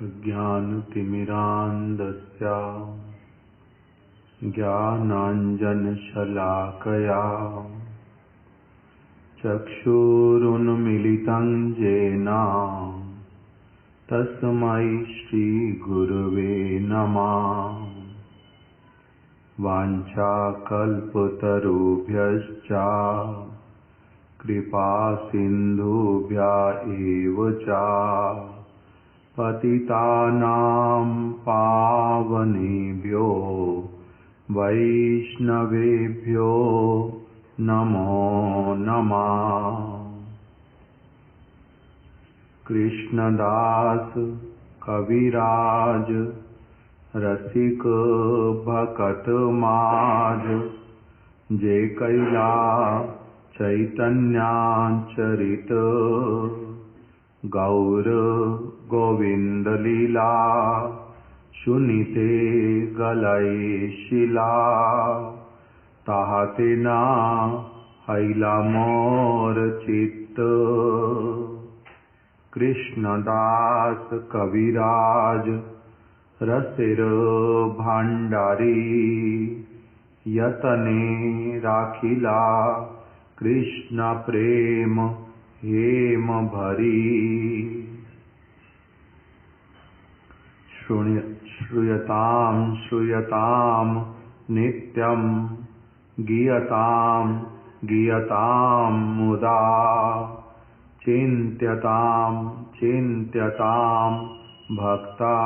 ज्ञानतिमिरान्धस्य ज्ञानाञ्जनशलाकया चक्षुरुन्मीलितं येन तस्मै श्रीगुरवे नमः। वाञ्छाकल्पतरुभ्यश्च कृपासिन्धुभ्य एव च पतितानां पावनेभ्यो वैष्णवेभ्यो नमो नमः। कृष्णदास कविराज रसिक भकत माज जे कैला चैतन्य चरित गौर गोविंद लीला सुनीते गलय शिला ताहते ना हैला मोर चित्त। कृष्णदास कविराज रसिर भांडारी यतने राखिला कृष्ण प्रेम हेम भरी। श्रूयतां श्रूयतां नित्यं गीयतां गीयतां मुदा चिन्त्यतां चिन्त्यतां भक्ता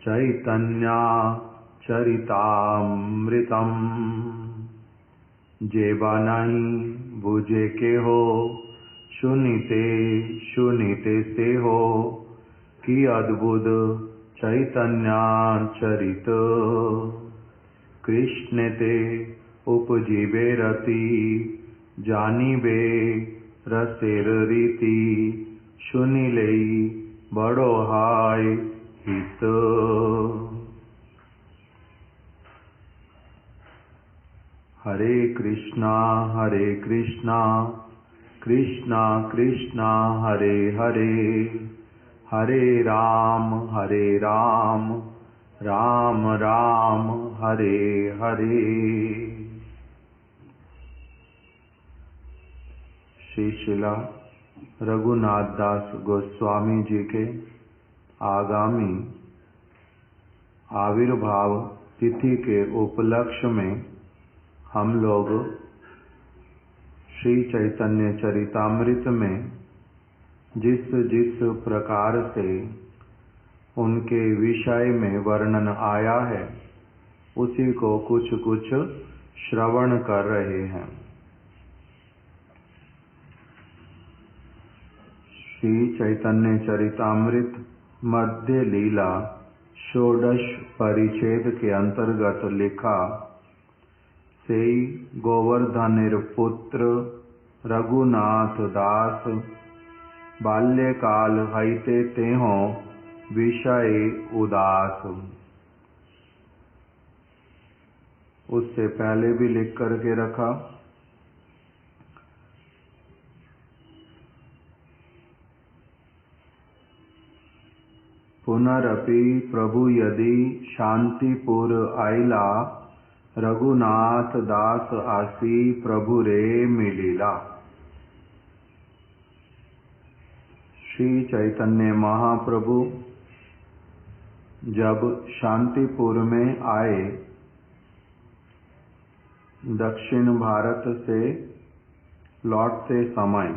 चैतन्य चरितामृतम्। जेबा नहीं बुझे के हो सुनीते सुनीते से हो कि अद्भुत चैतन्य चरित। कृष्ण ते उपजीवे रति जानिबे रसेर रीति सुनिले बड़ो हाय हित। हरे कृष्णा कृष्णा कृष्णा हरे हरे हरे राम राम राम हरे हरे। श्री शिला रघुनाथ दास गोस्वामी जी के आगामी आविर्भाव तिथि के उपलक्ष्य में हम लोग श्री चैतन्य चरितामृत में जिस जिस प्रकार से उनके विषय में वर्णन आया है उसी को कुछ कुछ श्रवण कर रहे हैं। श्री चैतन्य चरितामृत मध्य लीला षोडश परिच्छेद के अंतर्गत लिखा से गोवर्धनेर पुत्र रघुनाथ दास बाल्यकाल हईते तेहो विषय उदास। उससे पहले भी लिख करके रखा पुनरपि प्रभु यदि शांतिपुर आइला रघुनाथ दास आसी प्रभु रे मिलिला। श्री चैतन्य महाप्रभु जब शांतिपुर में आए दक्षिण भारत से लौटते समय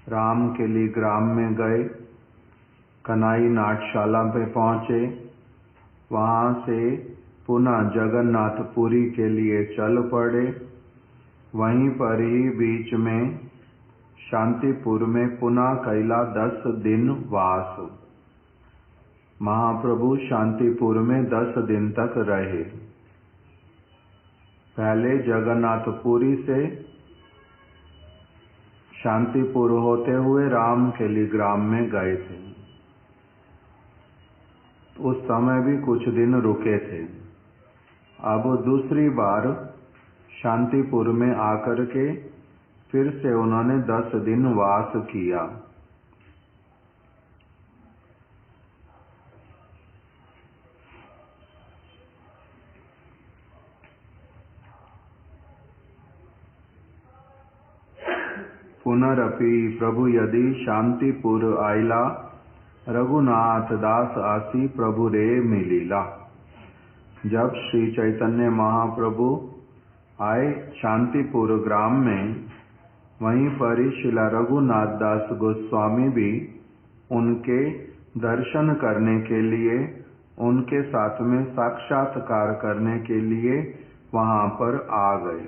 रामकेली ग्राम में गए, कनाई नाटशाला पे पहुंचे, वहां से पुनः जगन्नाथपुरी के लिए चल पड़े। वहीं पर ही बीच में शांतिपुर में पुनः कैला 10 दिन वास। महाप्रभु शांतिपुर में 10 दिन तक रहे। पहले जगन्नाथपुरी से शांतिपुर होते हुए रामकेली ग्राम में गए थे। उस समय भी कुछ दिन रुके थे। अब दूसरी बार शांतिपुर में आकर के फिर से उन्होंने 10 दिन वास किया। पुनरपि प्रभु यदि शांतिपुर आइला, रघुनाथ दास आसी प्रभु रे मिलीला। जब श्री चैतन्य महाप्रभु आए शांतिपुर ग्राम में, वहीं पर ही श्रीला रघुनाथ दास गोस्वामी भी उनके दर्शन करने के लिए, उनके साथ में साक्षात्कार करने के लिए वहां पर आ गए।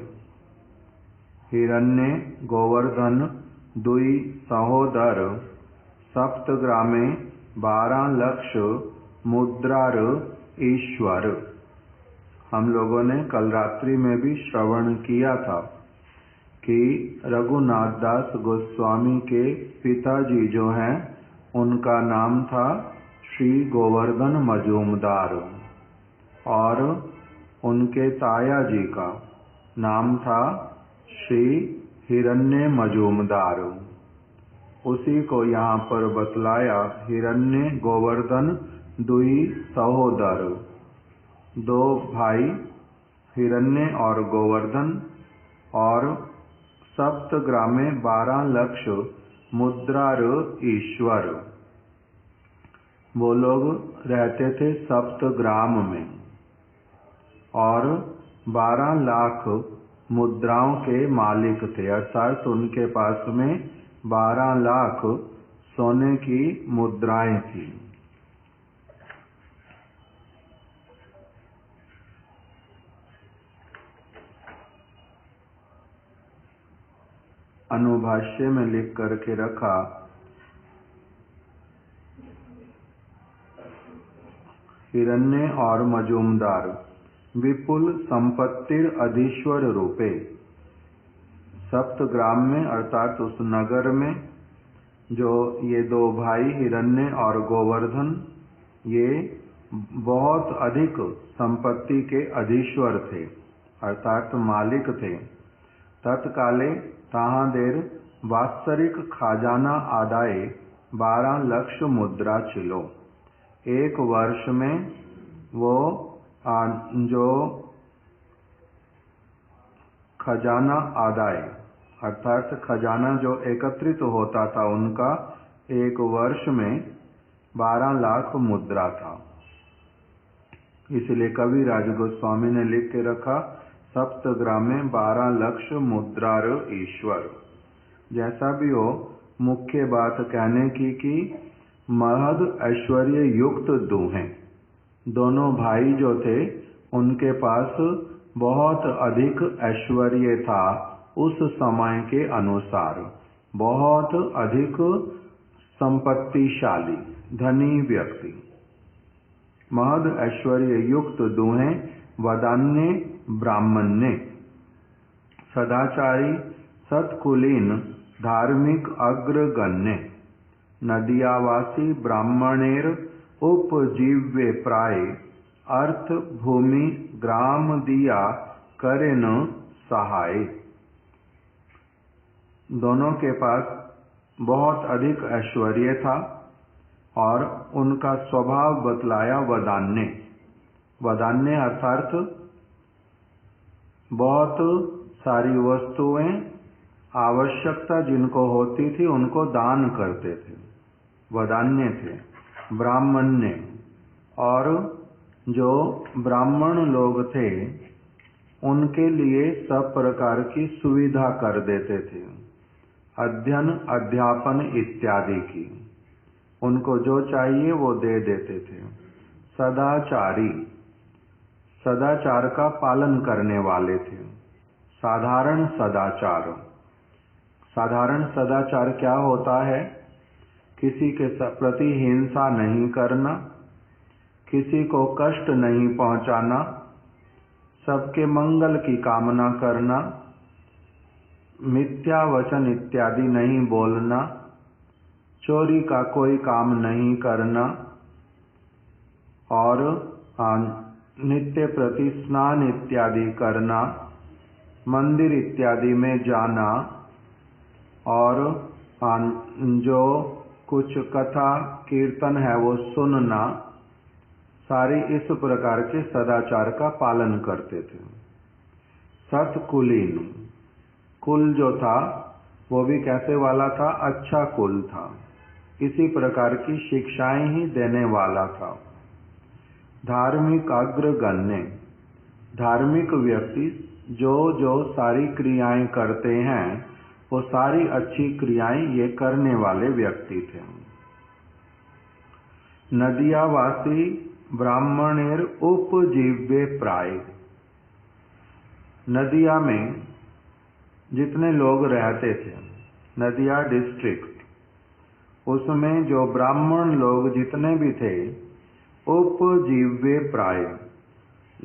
हिरण्य गोवर्धन दुई सहोदर सप्तग्रामे 12 लक्ष मुद्रार ईश्वर। हम लोगों ने कल रात्रि में भी श्रवण किया था कि रघुनाथ दास गोस्वामी के पिताजी जो हैं, उनका नाम था श्री गोवर्धन मजूमदार और उनके ताया जी का नाम था श्री हिरण्य मजूमदार। उसी को यहाँ पर बतलाया, हिरण्य गोवर्धन दुई सहोदर, 2 भाई हिरण्य और गोवर्धन, और सप्तग्रामे 12 लक्ष मुद्रार ईश्वर। वो लोग रहते थे सप्तग्राम में और 12 लाख मुद्राओं के मालिक थे, अर्थात उनके पास में 12 लाख सोने की मुद्राएं थी। अनुभाष्य में लिख करके रखा, हिरण्य और मजूमदार विपुल संपत्तिर अधीश्वर रूपे। सप्तग्राम में अर्थात उस नगर में जो ये 2 भाई हिरण्य और गोवर्धन, ये बहुत अधिक संपत्ति के अधीश्वर थे, अर्थात मालिक थे। तत्काले तहाँ देर वात्सरिक खजाना आदाय 12 लक्ष मुद्रा चिलो। 1 वर्ष में वो जो खजाना आदाय अर्थात खजाना जो एकत्रित होता था उनका 1 वर्ष में 12 लाख मुद्रा था। इसलिए कविराज गोस्वामी ने लिख के रखा, सप्तग्रामे 12 लक्ष मुद्रार ईश्वर। जैसा भी हो, मुख्य बात कहने की कि महद ऐश्वर्य युक्त दुहें, दोनों भाई जो थे उनके पास बहुत अधिक ऐश्वर्य था। उस समय के अनुसार बहुत अधिक संपत्तिशाली धनी व्यक्ति, महद ऐश्वर्य युक्त दुहें, वदान्य ब्राह्मण्य, सदाचारी सत्कुलीन धार्मिक अग्रगण्य, नदियावासी ब्राह्मणेर उपजीव्य प्राय, अर्थ भूमि ग्राम दिया करे न सहाय। दोनों के पास बहुत अधिक ऐश्वर्य था और उनका स्वभाव बतलाया वदान्य। वदान्य अर्थात बहुत सारी वस्तुएं आवश्यकता जिनको होती थी उनको दान करते थे, वदान्य थे। ब्राह्मण्य, और जो ब्राह्मण लोग थे उनके लिए सब प्रकार की सुविधा कर देते थे, अध्ययन अध्यापन इत्यादि की, उनको जो चाहिए वो दे देते थे। सदाचारी, सदाचार का पालन करने वाले थे। साधारण सदाचार, साधारण सदाचार क्या होता है? किसी के प्रति हिंसा नहीं करना, किसी को कष्ट नहीं पहुंचाना, सबके मंगल की कामना करना, मिथ्या वचन इत्यादि नहीं बोलना, चोरी का कोई काम नहीं करना और नित्य प्रति स्नान इत्यादि करना, मंदिर इत्यादि में जाना और जो कुछ कथा कीर्तन है वो सुनना, सारी इस प्रकार के सदाचार का पालन करते थे। सतकुलीन, कुल जो था वो भी कैसे वाला था? अच्छा कुल था, इसी प्रकार की शिक्षाएं ही देने वाला था। धार्मिक अग्रगण्य, धार्मिक व्यक्ति जो जो सारी क्रियाएं करते हैं वो सारी अच्छी क्रियाएं ये करने वाले व्यक्ति थे। नदियावासी ब्राह्मणेर उपजीव्य प्राय, नदिया में जितने लोग रहते थे, नदिया डिस्ट्रिक्ट, उसमें जो ब्राह्मण लोग जितने भी थे, उपजीव्य प्राय,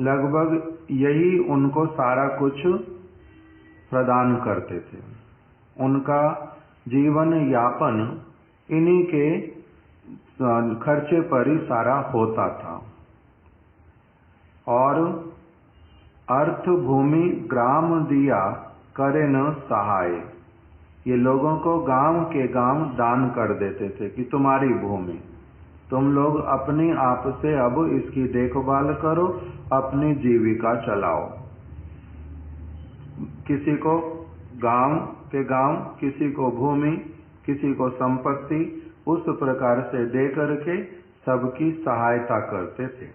लगभग यही उनको सारा कुछ प्रदान करते थे। उनका जीवन यापन इन्हीं के खर्चे पर ही सारा होता था। और अर्थ भूमि ग्राम दिया करे न सहाय, ये लोगों को गांव के गांव दान कर देते थे कि तुम्हारी भूमि, तुम लोग अपनी आप से अब इसकी देखभाल करो, अपनी जीविका चलाओ। किसी को गांव के गांव, किसी को भूमि, किसी को संपत्ति, उस प्रकार से दे करके सबकी सहायता करते थे।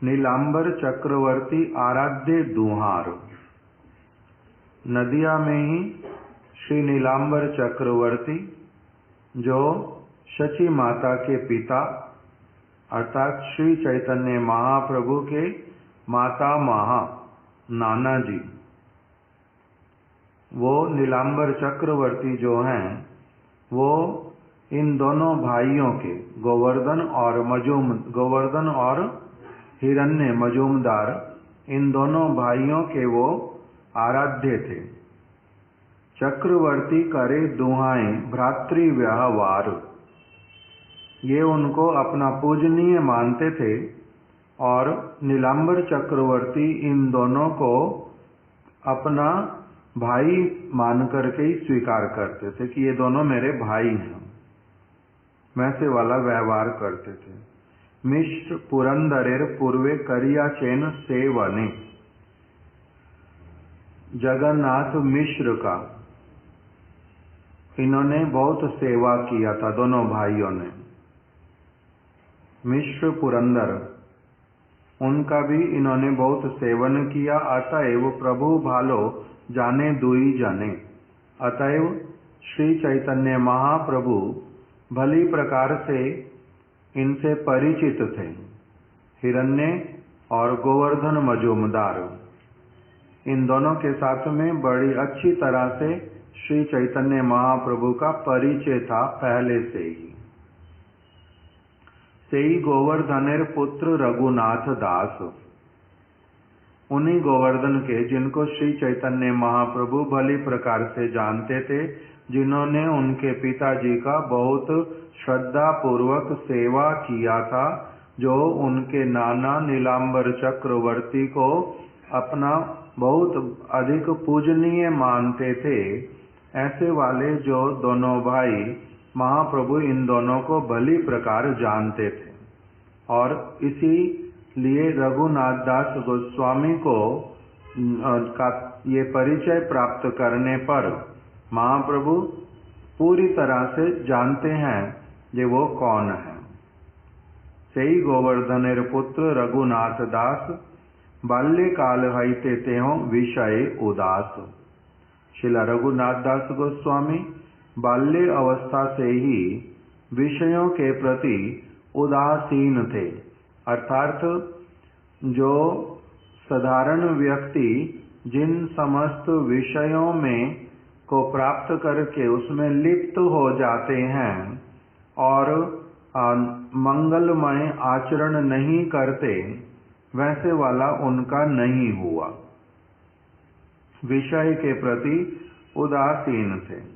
नीलांबर चक्रवर्ती आराध्य दुहार, नदिया में ही श्री नीलांबर चक्रवर्ती जो शची माता के पिता अर्थात श्री चैतन्य महाप्रभु के माता महा नाना जी, वो नीलांबर चक्रवर्ती जो हैं वो इन दोनों भाइयों के गोवर्धन और हिरण्य मजूमदार, इन दोनों भाइयों के वो आराध्य थे। चक्रवर्ती करे दुहाएं भ्रातृ व्यवहार, ये उनको अपना पूजनीय मानते थे और नीलांबर चक्रवर्ती इन दोनों को अपना भाई मान करके ही स्वीकार करते थे कि ये दोनों मेरे भाई हैं, वैसे वाला व्यवहार करते थे। मिश्र पुरंदरेर पूर्वे करिया चैन सेवने, जगन्नाथ मिश्र का इन्होंने बहुत सेवा किया था, दोनों भाइयों ने। मिश्र पुरंदर, उनका भी इन्होंने बहुत सेवन किया। अतएव प्रभु भालो जाने दुई जने, अतएव श्री चैतन्य महाप्रभु भली प्रकार से इनसे परिचित थे। हिरण्य और गोवर्धन मजूमदार, इन दोनों के साथ में बड़ी अच्छी तरह से श्री चैतन्य महाप्रभु का परिचय था पहले से ही। सेई गोवर्धनेर पुत्र रघुनाथ दास, उन्हीं गोवर्धन के जिनको श्री चैतन्य महाप्रभु भली प्रकार से जानते थे, जिन्होंने उनके पिताजी का बहुत श्रद्धा पूर्वक सेवा किया था, जो उनके नाना नीलांबर चक्रवर्ती को अपना बहुत अधिक पूजनीय मानते थे, ऐसे वाले जो दोनों भाई महाप्रभु इन दोनों को भली प्रकार जानते थे। और इसी लिए रघुनाथ दास गोस्वामी को का ये परिचय प्राप्त करने पर महाप्रभु पूरी तरह से जानते हैं ये वो कौन है। सेई गोवर्धनेर पुत्र रघुनाथ दास, बाल्यकाल हईते तेहो विषय उदास। श्रीला रघुनाथ दास गोस्वामी बाल्य अवस्था से ही विषयों के प्रति उदासीन थे, अर्थात जो साधारण व्यक्ति जिन समस्त विषयों में को प्राप्त करके उसमें लिप्त हो जाते हैं और मंगलमय आचरण नहीं करते, वैसे वाला उनका नहीं हुआ, विषय के प्रति उदासीन थे।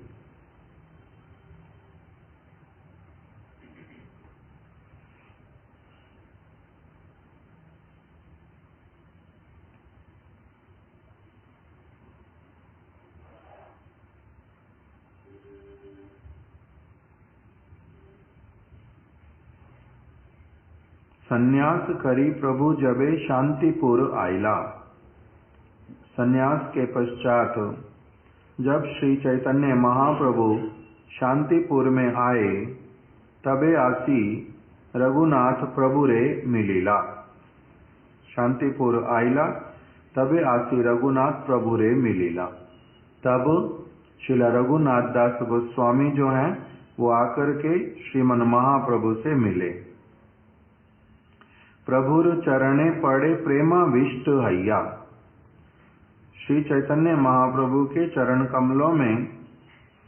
संन्यास करी प्रभु जबे शांतिपुर आइला, संन्यास के पश्चात जब श्री चैतन्य महाप्रभु शांतिपुर में आए तबे आसी रघुनाथ प्रभु रे मिलिला। शांतिपुर आइला तबे आसी रघुनाथ प्रभु रे मिलिला। तब श्रीला रघुनाथ दास गोस्वामी जो हैं वो आकर के श्रीमन महाप्रभु से मिले। प्रभुर चरणे पड़े प्रेमाविष्ट हैया। श्री चैतन्य महाप्रभु के चरण कमलों में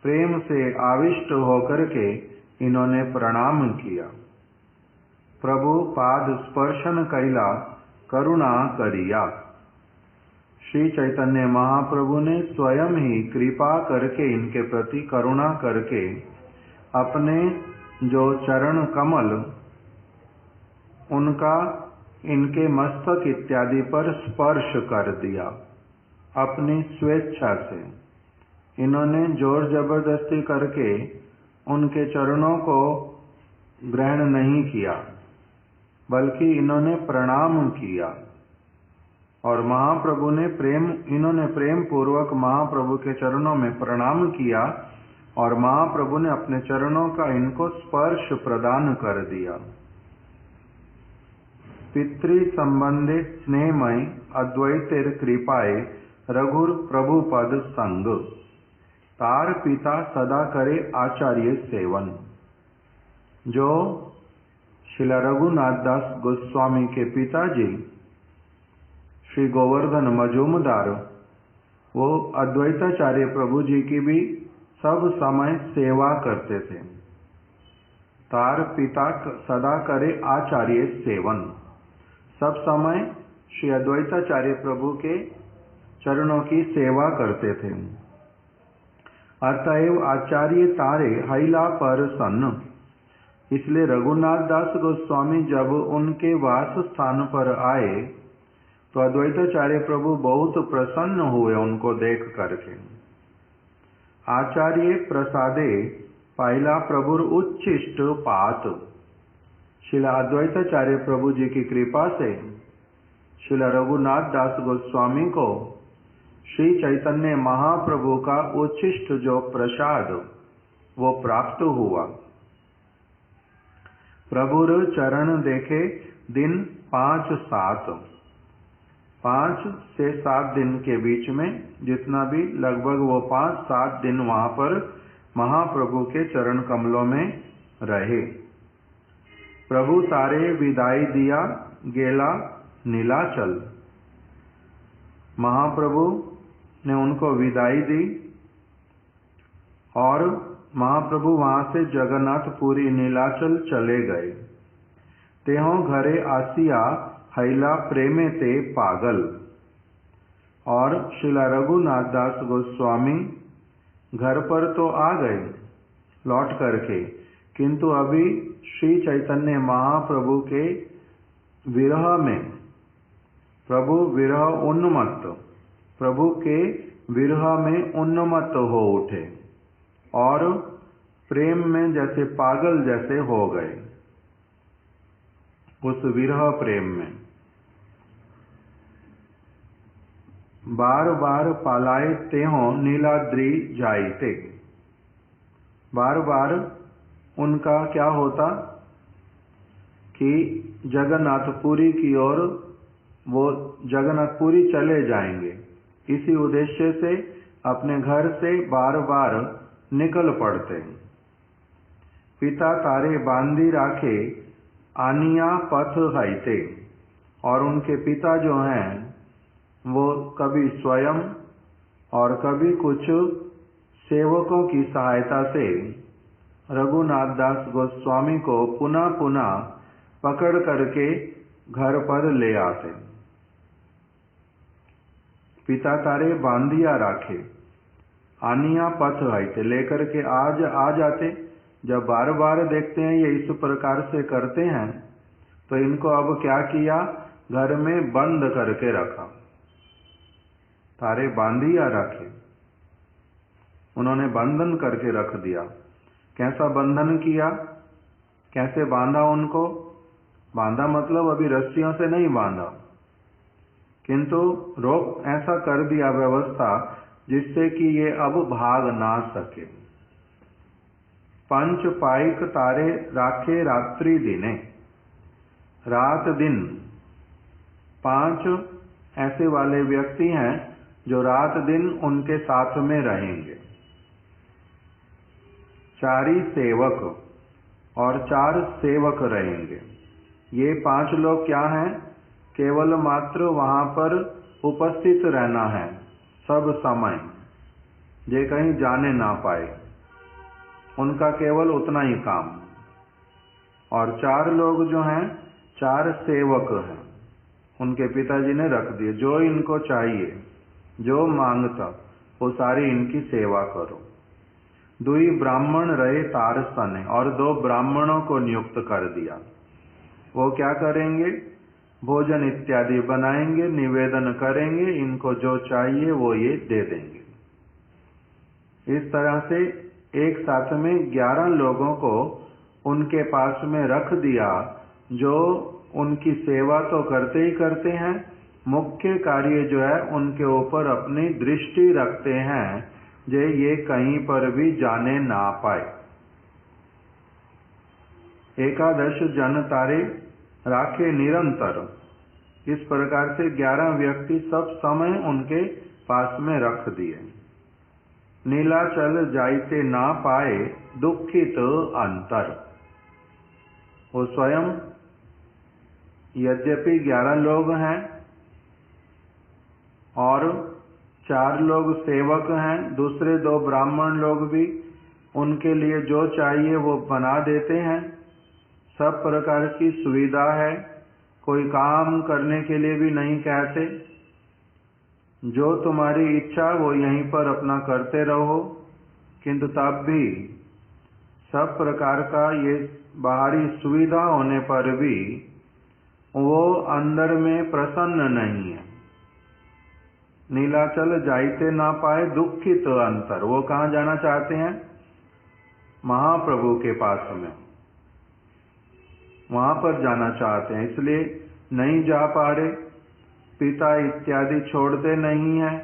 प्रेम से आविष्ट होकर के इन्होंने प्रणाम किया। प्रभु पाद स्पर्शन कैला करुणा करिया। श्री चैतन्य महाप्रभु ने स्वयं ही कृपा करके इनके प्रति करुणा करके अपने जो चरण कमल उनका इनके मस्तक इत्यादि पर स्पर्श कर दिया। अपनी स्वेच्छा से इन्होंने जोर जबरदस्ती करके उनके चरणों को ग्रहण नहीं किया, बल्कि इन्होंने प्रणाम किया। और महाप्रभु ने इन्होंने प्रेम पूर्वक महाप्रभु के चरणों में प्रणाम किया और महाप्रभु ने अपने चरणों का इनको स्पर्श प्रदान कर दिया। पितृ संबंधे स्नेहमय अद्वैतेर कृपाए रघुर प्रभु पद संग। तार पिता सदा करे आचार्य सेवन। जो श्रीला रघुनाथ दास गोस्वामी के पिताजी श्री गोवर्धन मजूमदार वो अद्वैताचार्य प्रभु जी की भी सब समय सेवा करते थे। तार पिता सदा करे आचार्य सेवन। सब समय श्री अद्वैताचार्य प्रभु के चरणों की सेवा करते थे। अतएव आचार्य तारे हैला पर सन। इसलिए रघुनाथ दास गोस्वामी जब उनके वास स्थान पर आए तो अद्वैताचार्य प्रभु बहुत प्रसन्न हुए उनको देख करके। आचार्य प्रसादे पाइला प्रभुर उच्चिष्ट पात। श्रीला अद्वैताचार्य प्रभु जी की कृपा से श्रीला रघुनाथ दास गोस्वामी को श्री चैतन्य महाप्रभु का उच्छिष्ट जो प्रसाद वो प्राप्त हुआ। प्रभुर चरण देखे दिन 5-7 से 7 दिन के बीच में जितना भी लगभग वो 5-7 दिन वहां पर महाप्रभु के चरण कमलों में रहे। प्रभु तारे विदाई दिया गेला नीलाचल। महाप्रभु ने उनको विदाई दी और महाप्रभु वहां से जगन्नाथपुरी नीलाचल चले गए। तेहों घरे आसिया हैला प्रेमे ते पागल। और श्रीला रघुनाथ दास गोस्वामी घर पर तो आ गए लौट करके, किंतु अभी श्री चैतन्य महाप्रभु के विरह में प्रभु विरह उन्मत्त प्रभु के विरह में उन्मत्त हो उठे और प्रेम में जैसे पागल जैसे हो गए। उस विरह प्रेम में बार बार पालाए तेहों नीलाद्री जाइते। बार बार उनका क्या होता कि जगन्नाथपुरी की ओर वो जगन्नाथपुरी चले जाएंगे। इसी उद्देश्य से अपने घर से बार बार निकल पड़ते। पिता तारे बांधी राखे आनिया पथ हाइते। और उनके पिता जो हैं वो कभी स्वयं और कभी कुछ सेवकों की सहायता से रघुनाथ दास गोस्वामी को पुनः पुनः पकड़ करके घर पर ले आते। पिता तारे बांधिया राखे आनिया पथ आते लेकर के आज आ जाते। जब बार बार देखते हैं ये इस प्रकार से करते हैं तो इनको अब क्या किया, घर में बंद करके रखा। तारे बांधिया रखे, उन्होंने बंधन करके रख दिया। कैसा बंधन किया, कैसे बांधा उनको? बांधा मतलब अभी रस्सियों से नहीं बांधा, किंतु रोक ऐसा कर दिया व्यवस्था जिससे कि ये अब भाग ना सके। पंच पाइक तारे राखे रात्रि दिने, रात दिन 5 ऐसे वाले व्यक्ति हैं जो रात दिन उनके साथ में रहेंगे। 4 सेवक और 4 सेवक रहेंगे। ये 5 लोग क्या हैं? केवल मात्र वहां पर उपस्थित रहना है सब समय, जे कहीं जाने ना पाए, उनका केवल उतना ही काम। और 4 लोग जो हैं 4 सेवक हैं, उनके पिताजी ने रख दिए। जो इनको चाहिए, जो मांगता, वो सारी इनकी सेवा करो। 2 ब्राह्मण रहे तारसने, और 2 ब्राह्मणों को नियुक्त कर दिया। वो क्या करेंगे? भोजन इत्यादि बनाएंगे, निवेदन करेंगे, इनको जो चाहिए वो ये दे देंगे। इस तरह से एक साथ में 11 लोगों को उनके पास में रख दिया, जो उनकी सेवा तो करते ही करते हैं, मुख्य कार्य जो है उनके ऊपर अपनी दृष्टि रखते हैं, जे ये कहीं पर भी जाने ना पाए। 11 जन तारे राखे निरंतर, इस प्रकार से 11 व्यक्ति सब समय उनके पास में रख दिए। नीलाचल जाइते ना पाए दुखित अंतर, वो स्वयं यद्यपि 11 लोग हैं और 4 लोग सेवक हैं, दूसरे 2 ब्राह्मण लोग भी उनके लिए जो चाहिए वो बना देते हैं, सब प्रकार की सुविधा है, कोई काम करने के लिए भी नहीं कहते, जो तुम्हारी इच्छा वो यहीं पर अपना करते रहो। किंतु तब भी सब प्रकार का ये बाहरी सुविधा होने पर भी वो अंदर में प्रसन्न नहीं है। नीलाचल जाइते ना पाए दुखित अंतर, वो कहाँ जाना चाहते हैं? महाप्रभु के पास में, वहां पर जाना चाहते हैं, इसलिए नहीं जा पा रहे। पिता इत्यादि छोड़ते नहीं हैं,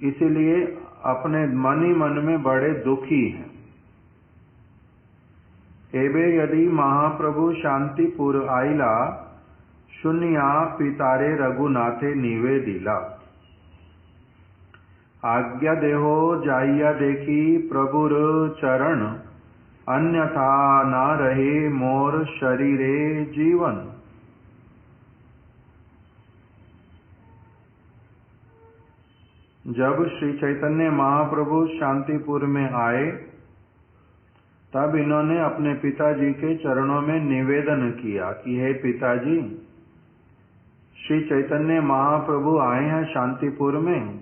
इसीलिए अपने मन ही मन में बड़े दुखी हैं। एबे यदि महाप्रभु शांतिपुर आइला, शून्या पितारे रघुनाथे निवेदिला। आज्ञा देहो जाइया देखी प्रभुर चरण, अन्यथा ना रहे मोर शरीरे जीवन। जब श्री चैतन्य महाप्रभु शांतिपुर में आए, तब इन्होंने अपने पिताजी के चरणों में निवेदन किया कि हे पिताजी, श्री चैतन्य महाप्रभु आए हैं शांतिपुर में,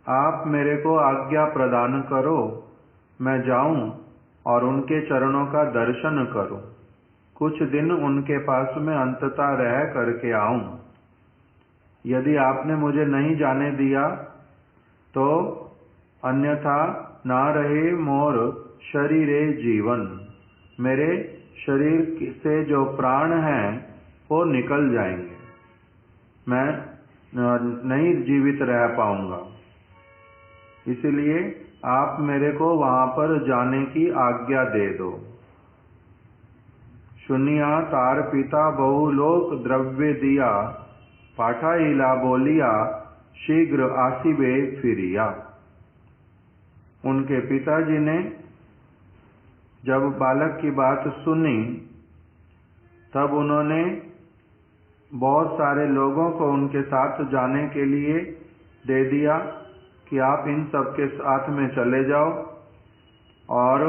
आप मेरे को आज्ञा प्रदान करो, मैं जाऊं और उनके चरणों का दर्शन करूं, कुछ दिन उनके पास में अंततः रह करके आऊं। यदि आपने मुझे नहीं जाने दिया तो अन्यथा ना रहे मोर शरीरे जीवन, मेरे शरीर से जो प्राण हैं वो निकल जाएंगे, मैं नहीं जीवित रह पाऊंगा। इसलिए आप मेरे को वहां पर जाने की आज्ञा दे दो। सुनिया तार पिता बहुलोक द्रव्य दिया, पाठाइला बोलिया शीघ्र आसिबे फिरिया। उनके पिताजी ने जब बालक की बात सुनी, तब उन्होंने बहुत सारे लोगों को उनके साथ जाने के लिए दे दिया कि आप इन सब के साथ में चले जाओ, और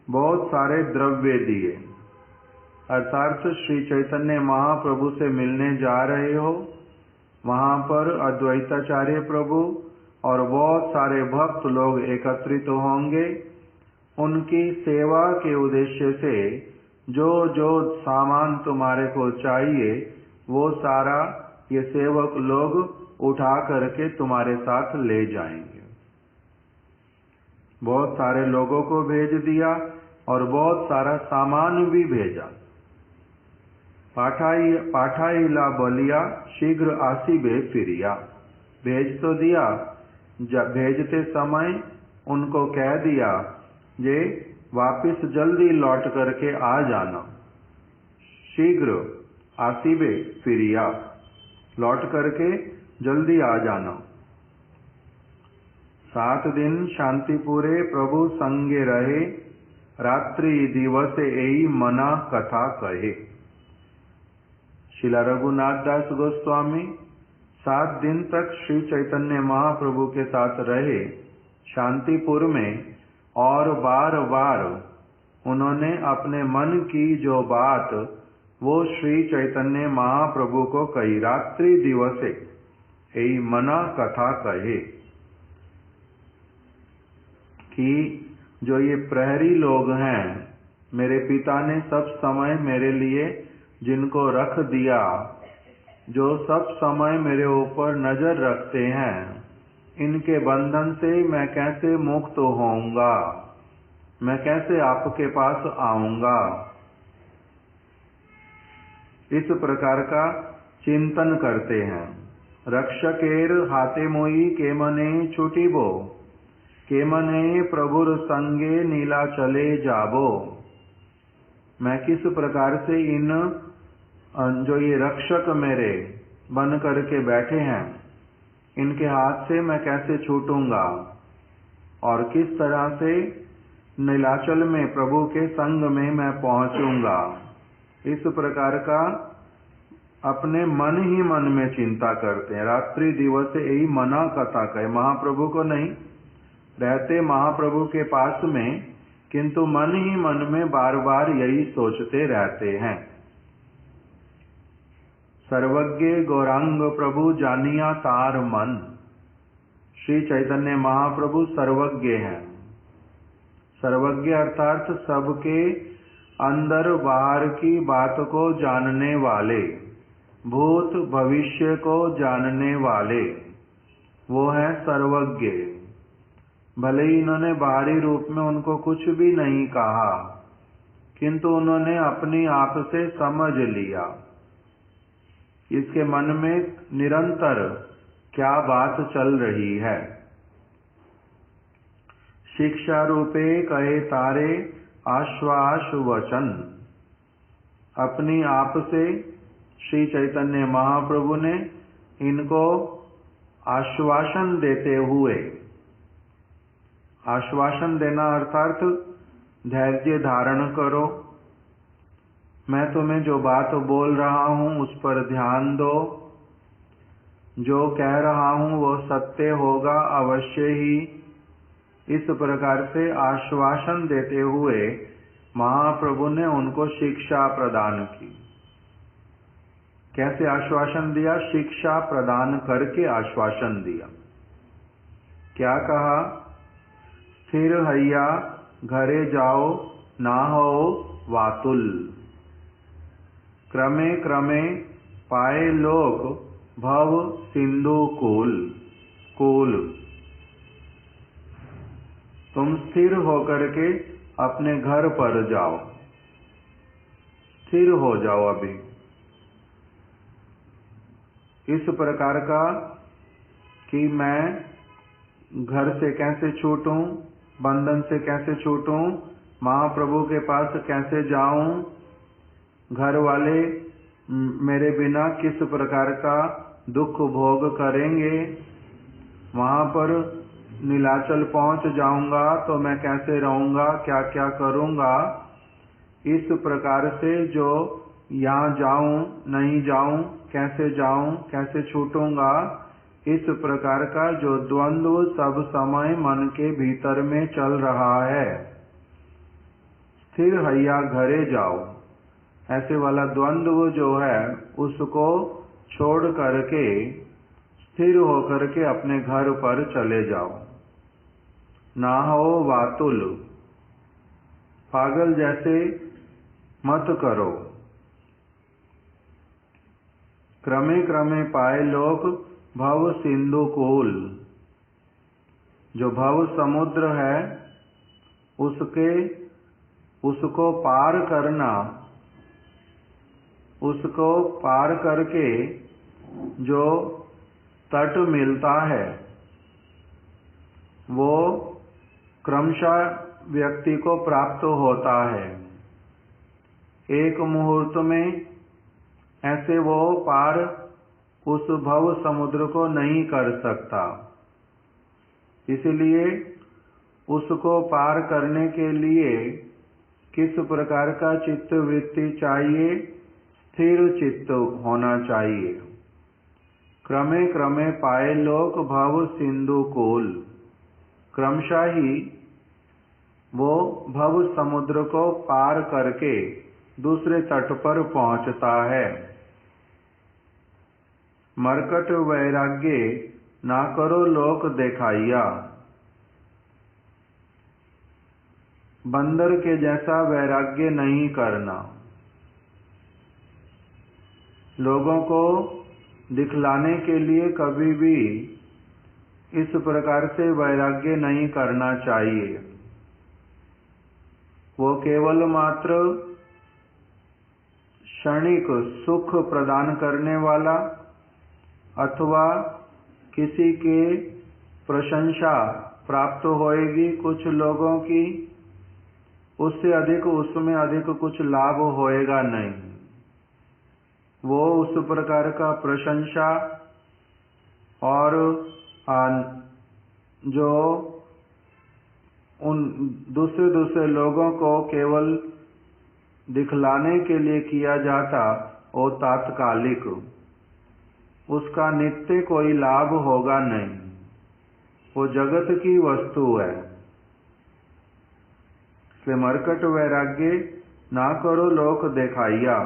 बहुत सारे द्रव्य दिए, अर्थात श्री चैतन्य महाप्रभु से मिलने जा रहे हो, वहां पर अद्वैताचार्य प्रभु और बहुत सारे भक्त लोग एकत्रित होंगे। उनकी सेवा के उद्देश्य से जो जो सामान तुम्हारे को चाहिए वो सारा ये सेवक लोग उठा करके तुम्हारे साथ ले जाएंगे। बहुत सारे लोगों को भेज दिया और बहुत सारा सामान भी भेजा। पाठाइला बलिया शीघ्र आसिबे फिरिया। भेज तो दिया, भेजते समय उनको कह दिया जे वापिस जल्दी लौट करके आ जाना, शीघ्र आसीबे फिरिया, लौट करके जल्दी आ जाना। 7 दिन शांतिपुरे प्रभु संगे रहे, रात्रि दिवस एई मना कथा कहे। श्रीला रघुनाथ दास गोस्वामी 7 दिन तक श्री चैतन्य महाप्रभु के साथ रहे शांतिपुर में, और बार बार उन्होंने अपने मन की जो बात वो श्री चैतन्य महाप्रभु को कही। रात्रि दिवसे यही मना कथा कहे कि जो ये प्रहरी लोग हैं, मेरे पिता ने सब समय मेरे लिए जिनको रख दिया, जो सब समय मेरे ऊपर नजर रखते हैं, इनके बंधन से मैं कैसे मुक्त होऊंगा, मैं कैसे आपके पास आऊंगा। इस प्रकार का चिंतन करते हैं। रक्षकेर हाथे मोई केमने छुटीबो, केमने प्रभुर संगे नीला चले जाबो। मैं किस प्रकार से इन जो ये रक्षक मेरे बन करके बैठे हैं, इनके हाथ से मैं कैसे छूटूंगा, और किस तरह से नीलाचल में प्रभु के संग में मैं पहुंचूंगा। इस प्रकार का अपने मन ही मन में चिंता करते हैं। रात्रि दिवस यही मना कथा कहे, महाप्रभु को नहीं, रहते महाप्रभु के पास में, किंतु मन ही मन में बार बार यही सोचते रहते हैं। सर्वज्ञ गौरांग प्रभु जानिया तार मन। श्री चैतन्य महाप्रभु सर्वज्ञ हैं। सर्वज्ञ अर्थात सबके अंदर बाहर की बात को जानने वाले, भूत भविष्य को जानने वाले, वो है सर्वज्ञ। भले ही इन्होंने बाहरी रूप में उनको कुछ भी नहीं कहा, किंतु उन्होंने अपनी आप से समझ लिया इसके मन में निरंतर क्या बात चल रही है। शिक्षा रूपे कहे तारे आश्वास वचन। अपनी आप से श्री चैतन्य महाप्रभु ने इनको आश्वासन देते हुए, आश्वासन देना अर्थात धैर्य धारण करो, मैं तुम्हें जो बात बोल रहा हूं उस पर ध्यान दो, जो कह रहा हूं वो सत्य होगा अवश्य ही। इस प्रकार से आश्वासन देते हुए महाप्रभु ने उनको शिक्षा प्रदान की। कैसे आश्वासन दिया? शिक्षा प्रदान करके आश्वासन दिया। क्या कहा? स्थिर हैया घरे जाओ ना हो वातुल। क्रमे क्रमे पाए लोक भव सिंधु कूल। तुम स्थिर होकर के अपने घर पर जाओ, स्थिर हो जाओ अभी। इस प्रकार का कि मैं घर से कैसे छूटूं, बंधन से कैसे छूटूं, महाप्रभु के पास कैसे जाऊं, घर वाले मेरे बिना किस प्रकार का दुख भोग करेंगे, वहां पर नीलाचल पहुंच जाऊंगा तो मैं कैसे रहूंगा, क्या क्या करूंगा। इस प्रकार से जो यहाँ जाऊं नहीं जाऊं, कैसे छूटूंगा, इस प्रकार का जो द्वंद्व सब समय मन के भीतर में चल रहा है, स्थिर हैया घरे जाओ, ऐसे वाला द्वंद्व जो है उसको छोड़ करके स्थिर होकर के अपने घर पर चले जाओ। ना हो वातुल, पागल जैसे मत करो। क्रमे क्रमे पाए लोक भव सिंधु कूल। जो भव समुद्र है उसको पार करना, उसको पार करके जो तट मिलता है वो क्रमशः व्यक्ति को प्राप्त होता है। एक मुहूर्त में ऐसे वो पार उस भव समुद्र को नहीं कर सकता। इसलिए उसको पार करने के लिए किस प्रकार का चित्त वृत्ति चाहिए? स्थिर चित्त होना चाहिए। क्रमे क्रमे पाए लोक भव सिंधु कूल। क्रमशः ही वो भव समुद्र को पार करके दूसरे तट पर पहुंचता है। मरकट वैराग्य ना करो लोक देखाइया। बंदर के जैसा वैराग्य नहीं करना। लोगों को दिखलाने के लिए कभी भी इस प्रकार से वैराग्य नहीं करना चाहिए। वो केवल मात्र क्षणिक सुख प्रदान करने वाला अथवा किसी के प्रशंसा प्राप्त होएगी कुछ लोगों की, उससे अधिक उसमें अधिक कुछ लाभ होएगा नहीं। वो उस प्रकार का प्रशंसा और जो उन दूसरे लोगों को केवल दिखलाने के लिए किया जाता वो तात्कालिक, उसका नित्य कोई लाभ होगा नहीं। वो जगत की वस्तु है। इसलिए मरकट वैराग्य ना करो लोक देखाइया।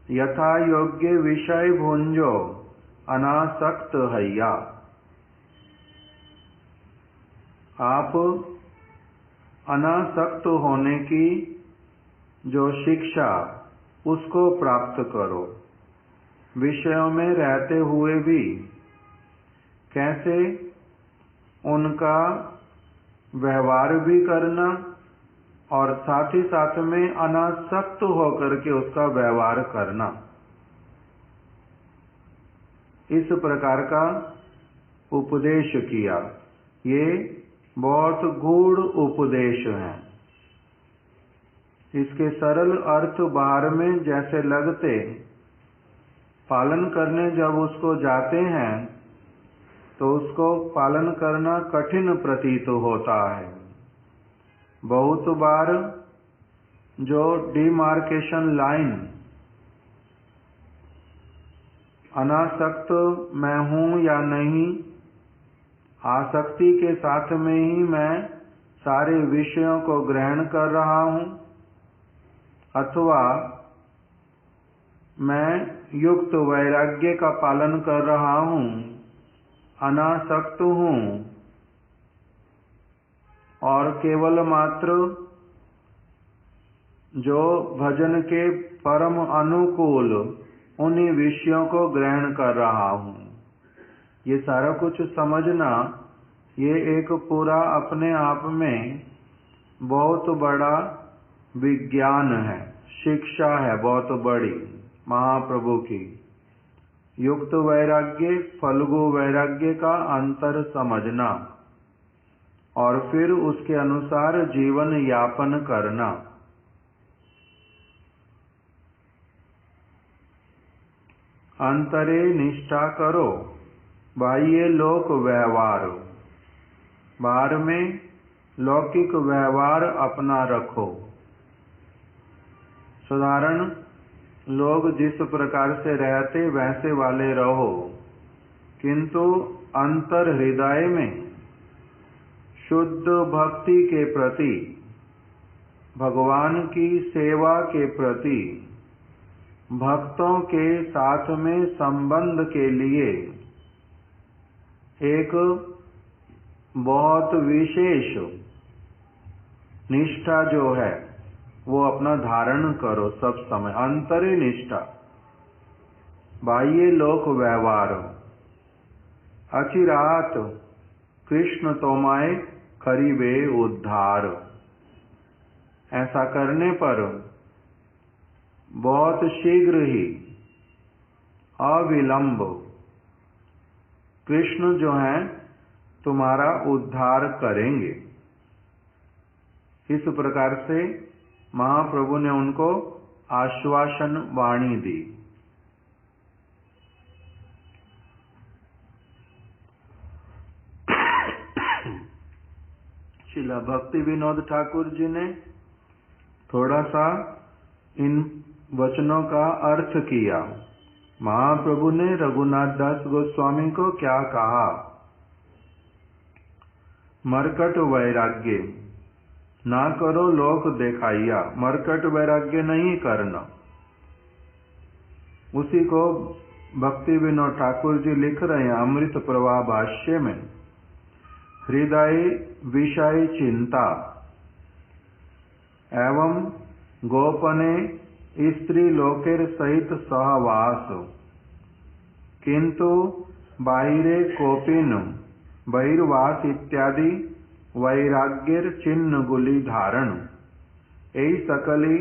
यथा योग्य विषय भुंजो अनासक्त हैया। आप अनासक्त होने की जो शिक्षा उसको प्राप्त करो। विषयों में रहते हुए भी कैसे उनका व्यवहार भी करना और साथ ही साथ में अनासक्त होकर के उसका व्यवहार करना, इस प्रकार का उपदेश किया। ये बहुत गूढ़ उपदेश है। इसके सरल अर्थ बाहर में जैसे लगते, पालन करने जब उसको जाते हैं तो उसको पालन करना कठिन प्रतीत होता है। बहुत बार जो डिमार्केशन लाइन अनासक्त मैं हूं या नहीं, आसक्ति के साथ में ही मैं सारे विषयों को ग्रहण कर रहा हूं, अथवा मैं युक्त वैराग्य का पालन कर रहा हूं, अनासक्त हूं और केवल मात्र जो भजन के परम अनुकूल उन्हीं विषयों को ग्रहण कर रहा हूं। ये सारा कुछ समझना, ये एक पूरा अपने आप में बहुत बड़ा विज्ञान है, शिक्षा है बहुत बड़ी महाप्रभु की। युक्त वैराग्य फल्गु वैराग्य का अंतर समझना और फिर उसके अनुसार जीवन यापन करना। अंतरे निष्ठा करो, बाह्य लोक व्यवहार। बाहर में लौकिक व्यवहार अपना रखो। साधारण लोग जिस प्रकार से रहते वैसे वाले रहो, किंतु अंतर हृदय में शुद्ध भक्ति के प्रति, भगवान की सेवा के प्रति, भक्तों के साथ में संबंध के लिए एक बहुत विशेष निष्ठा जो है वो अपना धारण करो सब समय। अंतरे निष्ठा, बाह्य लोक व्यवहार। अचिरात कृष्ण तोमाए करीबे उद्धार। ऐसा करने पर बहुत शीघ्र ही अविलंब कृष्ण जो हैं तुम्हारा उद्धार करेंगे। इस प्रकार से महाप्रभु ने उनको आश्वासन वाणी दी। श्रीला भक्ति विनोद ठाकुर जी ने थोड़ा सा इन वचनों का अर्थ किया। महाप्रभु ने रघुनाथ दास गोस्वामी को क्या कहा? मरकट वैराग्य ना करो लोक देखाइया, मरकट वैराग्य नहीं करना। उसी को भक्ति विनोद ठाकुर जी लिख रहे हैं अमृत प्रवाह भाष्य में। हृदय विषय चिंता एवं गोपने स्त्री लोकेर सहित सहवास, किंतु बाहिरे कोपिन बहिर्वास इत्यादि वैराग्यर चिन्ह गुली धारण, यही सकली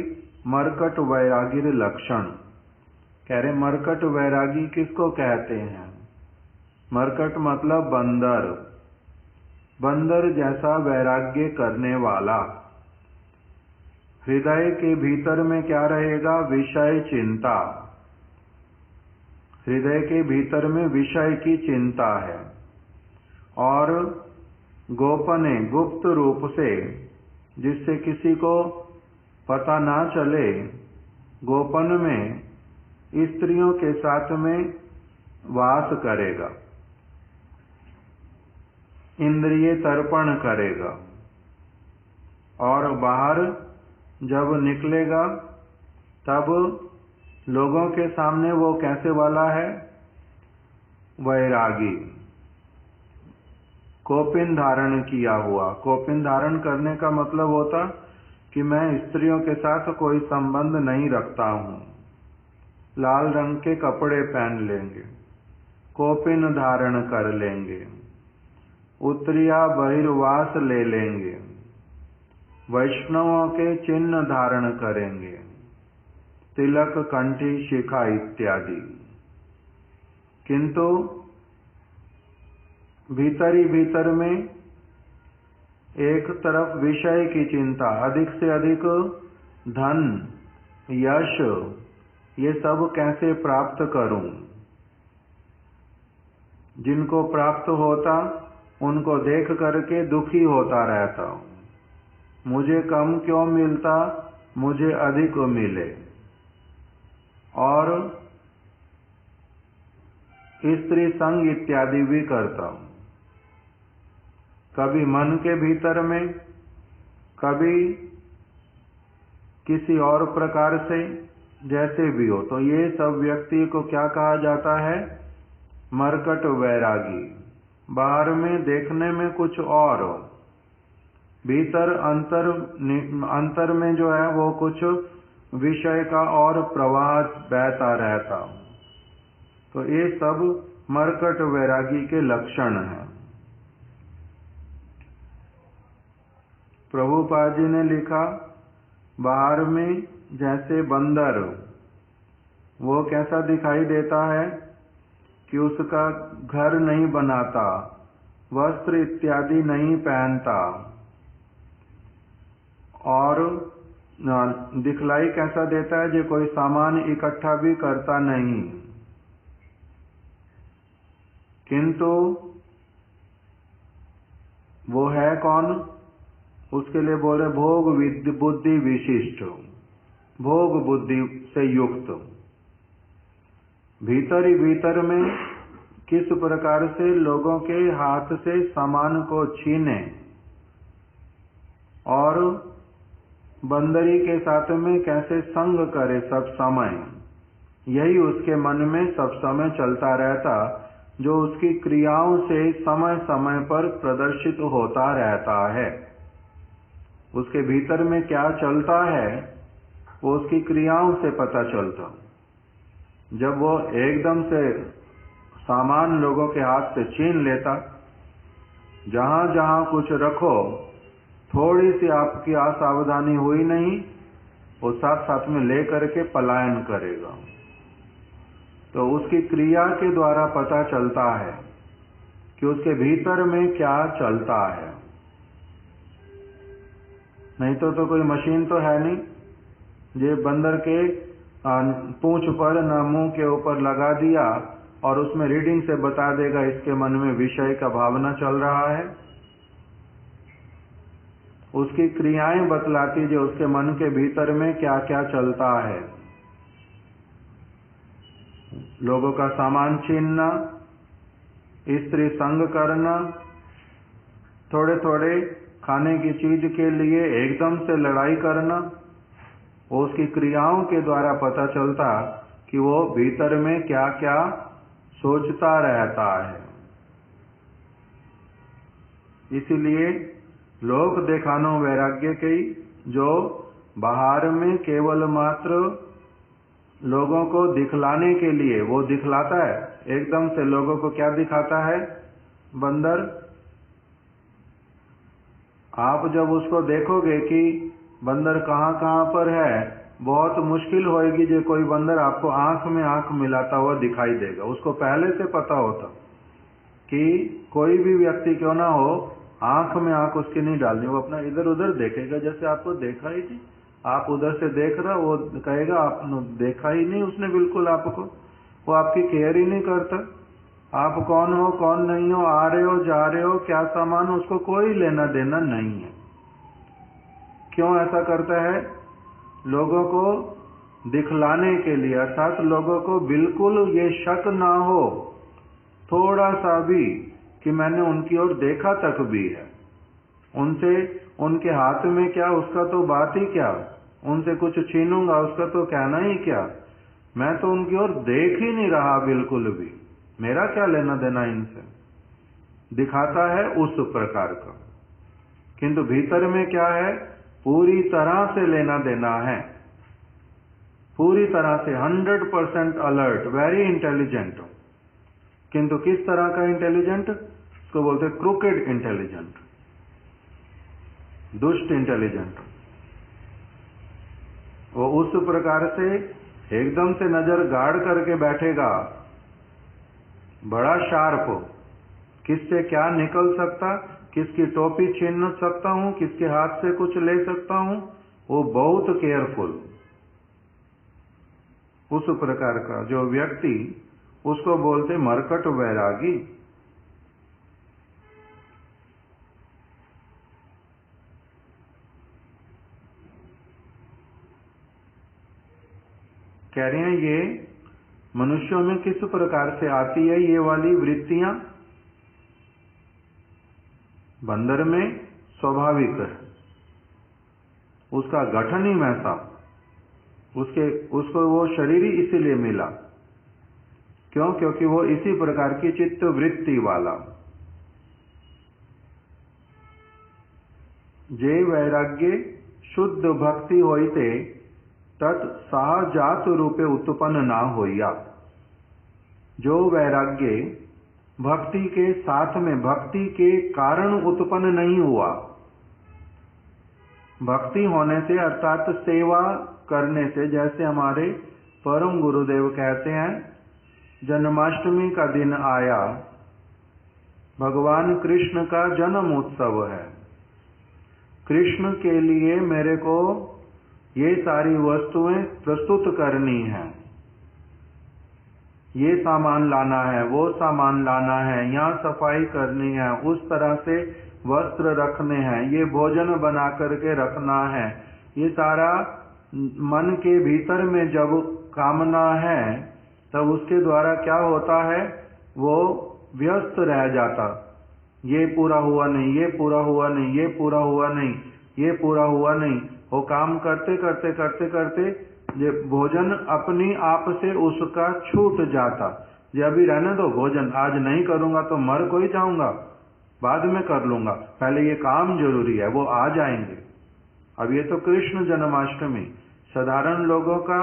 मरकट वैरागीर लक्षण। कह रहे मरकट वैरागी किसको कहते हैं? मरकट मतलब बंदर, बंदर जैसा वैराग्य करने वाला। हृदय के भीतर में क्या रहेगा? विषय चिंता। हृदय के भीतर में विषय की चिंता है। और गोपने गुप्त रूप से, जिससे किसी को पता ना चले, गोपन में स्त्रियों के साथ में वास करेगा, इंद्रिय तर्पण करेगा, और बाहर जब निकलेगा तब लोगों के सामने वो कैसे वाला है? वैरागी, कोपिन धारण किया हुआ। कोपिन धारण करने का मतलब होता कि मैं स्त्रियों के साथ कोई संबंध नहीं रखता हूँ। लाल रंग के कपड़े पहन लेंगे, कोपिन धारण कर लेंगे, उत्तरिया बहिर्वास ले लेंगे, वैष्णवों के चिन्ह धारण करेंगे, तिलक कंठी शिखा इत्यादि। किंतु भीतर ही भीतर में एक तरफ विषय की चिंता, अधिक से अधिक धन यश ये सब कैसे प्राप्त करूं। जिनको प्राप्त होता उनको देख करके दुखी होता रहता हूं। मुझे कम क्यों मिलता, मुझे अधिक मिले। और स्त्री संग इत्यादि भी करता हूं, कभी मन के भीतर में, कभी किसी और प्रकार से, जैसे भी हो। तो ये सब व्यक्ति को क्या कहा जाता है? मरकट वैरागी। बाहर में देखने में कुछ और हो, भीतर अंतर में जो है वो कुछ विषय का और प्रवाह बहता रहता हो। तो ये सब मरकट वैरागी के लक्षण हैं। प्रभुपाद जी ने लिखा, बाहर में जैसे बंदर, वो कैसा दिखाई देता है कि उसका घर नहीं बनाता, वस्त्र इत्यादि नहीं पहनता, और दिखलाई कैसा देता है जो कोई सामान इकट्ठा भी करता नहीं। किंतु वो है कौन? उसके लिए बोले भोग बुद्धि विशिष्ट, भोग बुद्धि से युक्त। भीतर ही भीतर में किस प्रकार से लोगों के हाथ से सामान को छीने और बंदरी के साथ में कैसे संग करे सब समय, यही उसके मन में सब समय चलता रहता, जो उसकी क्रियाओं से समय समय पर प्रदर्शित होता रहता है। उसके भीतर में क्या चलता है वो उसकी क्रियाओं से पता चलता। जब वो एकदम से सामान लोगों के हाथ से छीन लेता, जहां जहां कुछ रखो, थोड़ी सी आपकी असावधानी हुई नहीं, वो साथ साथ में ले करके पलायन करेगा। तो उसकी क्रिया के द्वारा पता चलता है कि उसके भीतर में क्या चलता है। नहीं तो कोई मशीन तो है नहीं, ये बंदर के पूंछ पर न मुंह के ऊपर लगा दिया और उसमें रीडिंग से बता देगा इसके मन में विषय का भावना चल रहा है। उसकी क्रियाएं बतलाती जो उसके मन के भीतर में क्या क्या चलता है। लोगों का सामान छीनना, स्त्री संग करना, थोड़े थोड़े खाने की चीज के लिए एकदम से लड़ाई करना, उसकी क्रियाओं के द्वारा पता चलता कि वो भीतर में क्या क्या सोचता रहता है। इसीलिए लोक देखानो वैराग्य की जो बाहर में केवल मात्र लोगों को दिखलाने के लिए वो दिखलाता है। एकदम से लोगों को क्या दिखाता है बंदर? आप जब उसको देखोगे कि बंदर कहाँ कहाँ पर है, बहुत मुश्किल होएगी जो कोई बंदर आपको आंख में आंख मिलाता हुआ दिखाई देगा। उसको पहले से पता होता कि कोई भी व्यक्ति क्यों ना हो, आंख में आंख उसकी नहीं डालनी, वो अपना इधर उधर देखेगा जैसे आपको देखा ही नहीं। आप उधर से देख रहा, वो कहेगा आपने देखा ही नहीं उसने बिल्कुल आपको, वो आपकी केयर ही नहीं करता। आप कौन हो कौन नहीं हो, आ रहे हो जा रहे हो, क्या सामान, उसको कोई लेना देना नहीं है। क्यों ऐसा करता है? लोगों को दिखलाने के लिए, अर्थात लोगों को बिल्कुल ये शक ना हो थोड़ा सा भी कि मैंने उनकी ओर देखा तक भी है। उनसे उनके हाथ में क्या, उसका तो बात ही क्या, उनसे कुछ छीनूंगा उसका तो कहना ही क्या, मैं तो उनकी ओर देख ही नहीं रहा बिल्कुल भी, मेरा क्या लेना देना इनसे। दिखाता है उस प्रकार का, किंतु भीतर में क्या है? पूरी तरह से लेना देना है, पूरी तरह से 100% अलर्ट, वेरी इंटेलिजेंट। किंतु किस तरह का इंटेलिजेंट? उसको बोलते क्रूकेड इंटेलिजेंट, दुष्ट इंटेलिजेंट। वो उस प्रकार से एकदम से नजर गाड़ करके बैठेगा, बड़ा शार्प हो, किससे क्या निकल सकता, किसकी टोपी छीन सकता हूं, किसके हाथ से कुछ ले सकता हूं, वो बहुत केयरफुल। उस प्रकार का जो व्यक्ति, उसको बोलते मरकट वैरागी। कह रहे हैं ये मनुष्यों में किस प्रकार से आती है ये वाली वृत्तियां? बंदर में स्वाभाविक है, उसका गठन ही वैसा, उसको वो शरीर ही इसीलिए मिला। क्यों? क्योंकि वो इसी प्रकार की चित्त वृत्ति वाला। जे वैराग्य शुद्ध भक्ति होइते तत् सहजात रूपे उत्पन्न ना होइया। जो वैराग्य भक्ति के साथ में, भक्ति के कारण उत्पन्न नहीं हुआ, भक्ति होने से अर्थात सेवा करने से, जैसे हमारे परम गुरुदेव कहते हैं, जन्माष्टमी का दिन आया, भगवान कृष्ण का जन्म उत्सव है, कृष्ण के लिए मेरे को ये सारी वस्तुएं प्रस्तुत करनी है, ये सामान लाना है, वो सामान लाना है, यहाँ सफाई करनी है, उस तरह से वस्त्र रखने हैं, ये भोजन बना करके रखना है, ये सारा मन के भीतर में जब कामना है तब उसके द्वारा क्या होता है? वो व्यस्त रह जाता, ये पूरा हुआ नहीं, ये पूरा हुआ नहीं, ये पूरा हुआ नहीं, ये पूरा हुआ नहीं। वो काम करते करते करते करते ये भोजन अपनी आप से उसका छूट जाता। ये अभी रहने दो, भोजन आज नहीं करूंगा तो मर कोई जाऊंगा, बाद में कर लूंगा, पहले ये काम जरूरी है, वो आ जाएंगे। अब ये तो कृष्ण जन्माष्टमी, साधारण लोगों का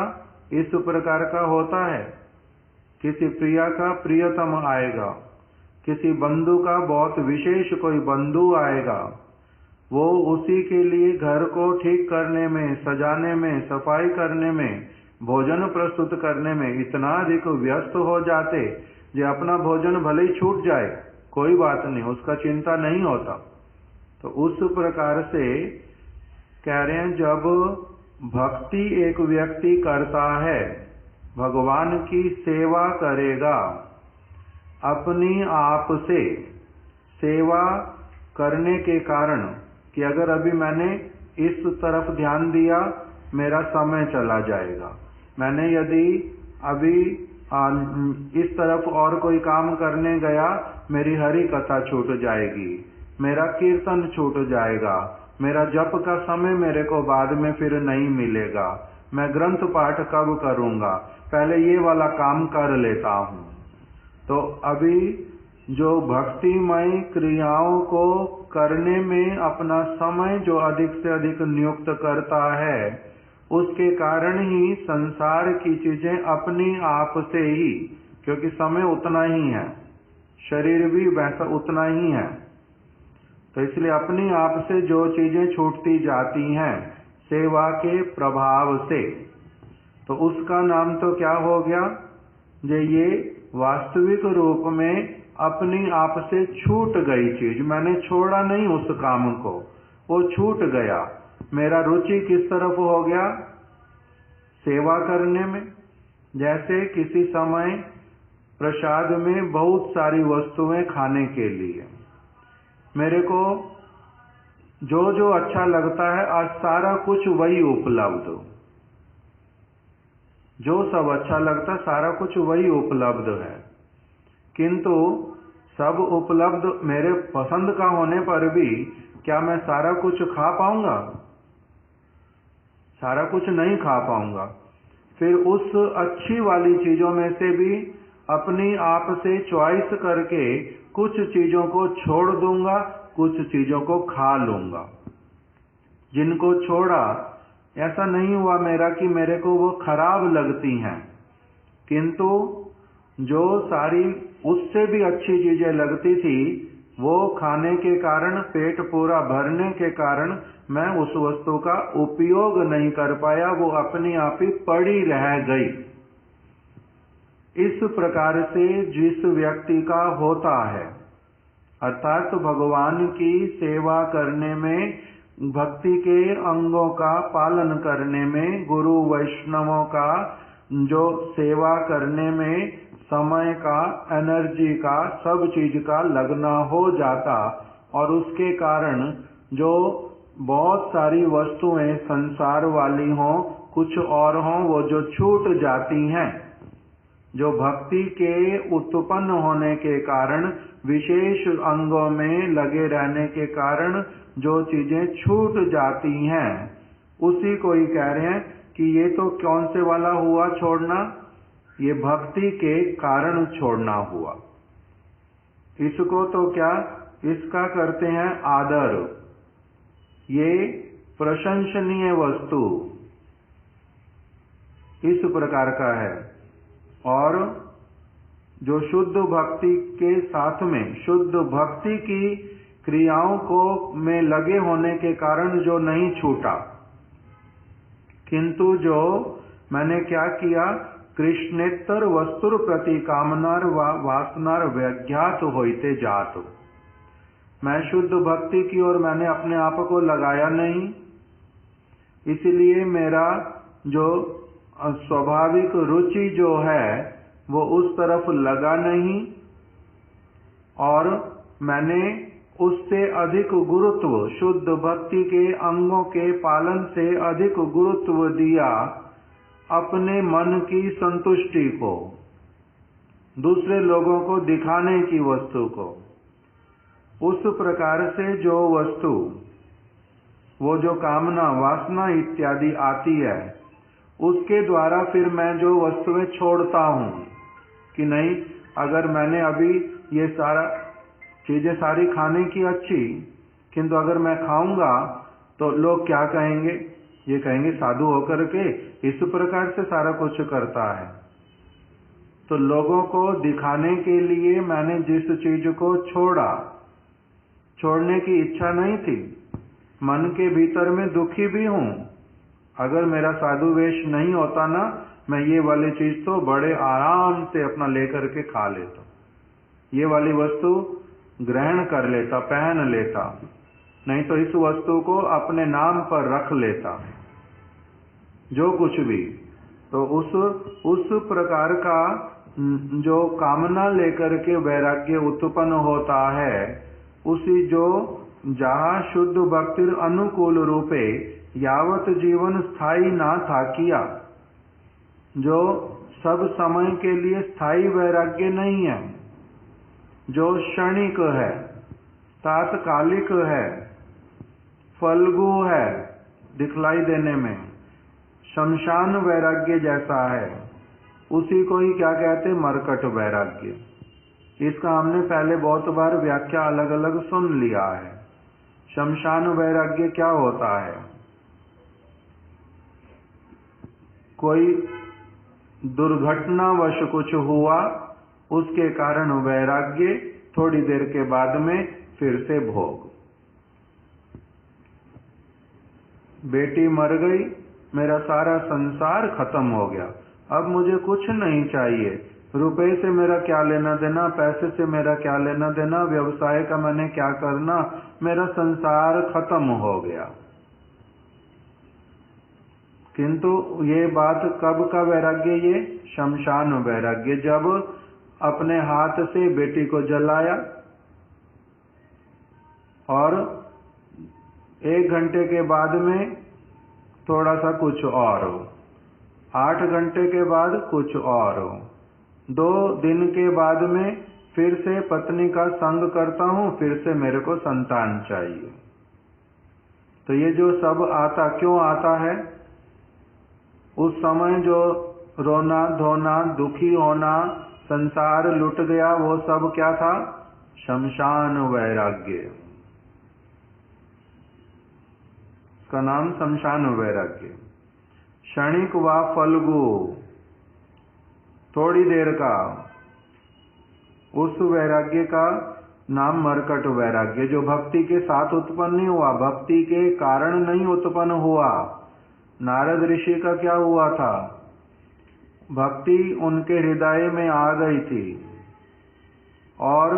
इस प्रकार का होता है। किसी प्रिया का प्रियतम आएगा, किसी बंधु का बहुत विशेष कोई बंधु आएगा, वो उसी के लिए घर को ठीक करने में, सजाने में, सफाई करने में, भोजन प्रस्तुत करने में इतना अधिक व्यस्त हो जाते जो अपना भोजन भले ही छूट जाए, कोई बात नहीं, उसका चिंता नहीं होता। तो उस प्रकार से कह रहे हैं, जब भक्ति एक व्यक्ति करता है, भगवान की सेवा करेगा, अपनी आप से सेवा करने के कारण कि अगर अभी मैंने इस तरफ ध्यान दिया मेरा समय चला जाएगा, मैंने यदि अभी इस तरफ और कोई काम करने गया मेरी हरि कथा छूट जाएगी, मेरा कीर्तन छूट जाएगा, मेरा जप का समय मेरे को बाद में फिर नहीं मिलेगा, मैं ग्रंथ पाठ कब करूंगा, पहले ये वाला काम कर लेता हूँ। तो अभी जो भक्तिमय क्रियाओं को करने में अपना समय जो अधिक से अधिक नियुक्त करता है, उसके कारण ही संसार की चीजें अपनी आप से ही, क्योंकि समय उतना ही है, शरीर भी वैसा उतना ही है, तो इसलिए अपनी आप से जो चीजें छूटती जाती हैं सेवा के प्रभाव से, तो उसका नाम तो क्या हो गया, ये वास्तविक रूप में अपनी आप से छूट गई चीज, मैंने छोड़ा नहीं उस काम को, वो छूट गया। मेरा रुचि किस तरफ हो गया, सेवा करने में। जैसे किसी समय प्रसाद में बहुत सारी वस्तुएं खाने के लिए, मेरे को जो जो अच्छा लगता है आज सारा कुछ वही उपलब्ध, जो सब अच्छा लगता सारा कुछ वही उपलब्ध है, किंतु सब उपलब्ध मेरे पसंद का होने पर भी क्या मैं सारा कुछ खा पाऊंगा, सारा कुछ नहीं खा पाऊंगा। फिर उस अच्छी वाली चीजों में से भी अपनी आप से चॉइस करके कुछ चीजों को छोड़ दूंगा, कुछ चीजों को खा लूंगा। जिनको छोड़ा ऐसा नहीं हुआ मेरा कि मेरे को वो खराब लगती हैं, किंतु जो सारी उससे भी अच्छी चीजें लगती थी वो खाने के कारण, पेट पूरा भरने के कारण मैं उस वस्तु का उपयोग नहीं कर पाया, वो अपनी आप ही पड़ी रह गई। इस प्रकार से जिस व्यक्ति का होता है, अर्थात भगवान की सेवा करने में, भक्ति के अंगों का पालन करने में, गुरु वैष्णवों का जो सेवा करने में समय का, एनर्जी का, सब चीज का लगना हो जाता, और उसके कारण जो बहुत सारी वस्तुएं संसार वाली हों कुछ और हों, वो जो छूट जाती हैं, जो भक्ति के उत्पन्न होने के कारण, विशेष अंगों में लगे रहने के कारण जो चीजें छूट जाती हैं, उसी को ही कह रहे हैं कि ये तो कौन से वाला हुआ छोड़ना, ये भक्ति के कारण छोड़ना हुआ। इसको तो क्या, इसका करते हैं आदर, ये प्रशंसनीय वस्तु इस प्रकार का है। और जो शुद्ध भक्ति के साथ में, शुद्ध भक्ति की क्रियाओं को में लगे होने के कारण जो नहीं छूटा, किंतु जो मैंने क्या किया, कृष्णेतर वस्तुर प्रति कामनार वासनार व्याघात होते जात, मैं शुद्ध भक्ति की ओर मैंने अपने आप को लगाया नहीं, इसलिए मेरा जो स्वाभाविक रुचि जो है वो उस तरफ लगा नहीं, और मैंने उससे अधिक गुरुत्व, शुद्ध भक्ति के अंगों के पालन से अधिक गुरुत्व दिया अपने मन की संतुष्टि को, दूसरे लोगों को दिखाने की वस्तु को। उस प्रकार से जो वस्तु, वो जो कामना, वासना इत्यादि आती है, उसके द्वारा फिर मैं जो वस्तुएं छोड़ता हूं कि नहीं, अगर मैंने अभी ये सारा चीजें सारी खाने की अच्छी, किंतु अगर मैं खाऊंगा तो लोग क्या कहेंगे, ये कहेंगे साधु होकर के इस प्रकार से सारा कुछ करता है। तो लोगों को दिखाने के लिए मैंने जिस चीज को छोड़ा, छोड़ने की इच्छा नहीं थी, मन के भीतर में दुखी भी हूं, अगर मेरा साधु वेश नहीं होता ना, मैं ये वाली चीज तो बड़े आराम से अपना लेकर के खा लेता, ये वाली वस्तु ग्रहण कर लेता, पहन लेता, नहीं तो इस वस्तु को अपने नाम पर रख लेता, जो कुछ भी। तो उस प्रकार का जो कामना लेकर के वैराग्य उत्पन्न होता है, उसी जो जहाँ शुद्ध भक्ति अनुकूल रूपे यावत जीवन स्थायी ना था किया, जो सब समय के लिए स्थायी वैराग्य नहीं है, जो क्षणिक है, तात्कालिक है, फल्गु है, दिखलाई देने में शमशान वैराग्य जैसा है, उसी को ही क्या कहते हैं, मरकट वैराग्य। इसका हमने पहले बहुत बार व्याख्या अलग अलग सुन लिया है। शमशान वैराग्य क्या होता है? कोई दुर्घटनावश कुछ हुआ, उसके कारण वैराग्य, थोड़ी देर के बाद में फिर से भोग। बेटी मर गई, मेरा सारा संसार खत्म हो गया, अब मुझे कुछ नहीं चाहिए, रुपए से मेरा क्या लेना देना, पैसे से मेरा क्या लेना देना, व्यवसाय का मैंने क्या करना, मेरा संसार खत्म हो गया। किंतु ये बात कब का वैराग्य? ये शमशान वैराग्य, जब अपने हाथ से बेटी को जलाया और 1 घंटे के बाद में थोड़ा सा कुछ और हो, 8 घंटे के बाद कुछ और हो, 2 दिन के बाद में फिर से पत्नी का संग करता हूं, फिर से मेरे को संतान चाहिए। तो ये जो सब आता, क्यों आता है? उस समय जो रोना धोना, दुखी होना, संसार लुट गया, वो सब क्या था? शमशान वैराग्य। का नाम शमशान वैराग्य। क्षणिक व फल्गु, थोड़ी देर का, उस वैराग्य का नाम मरकट वैराग्य, जो भक्ति के साथ उत्पन्न नहीं हुआ, भक्ति के कारण नहीं उत्पन्न हुआ। नारद ऋषि का क्या हुआ था? भक्ति उनके हृदय में आ गई थी और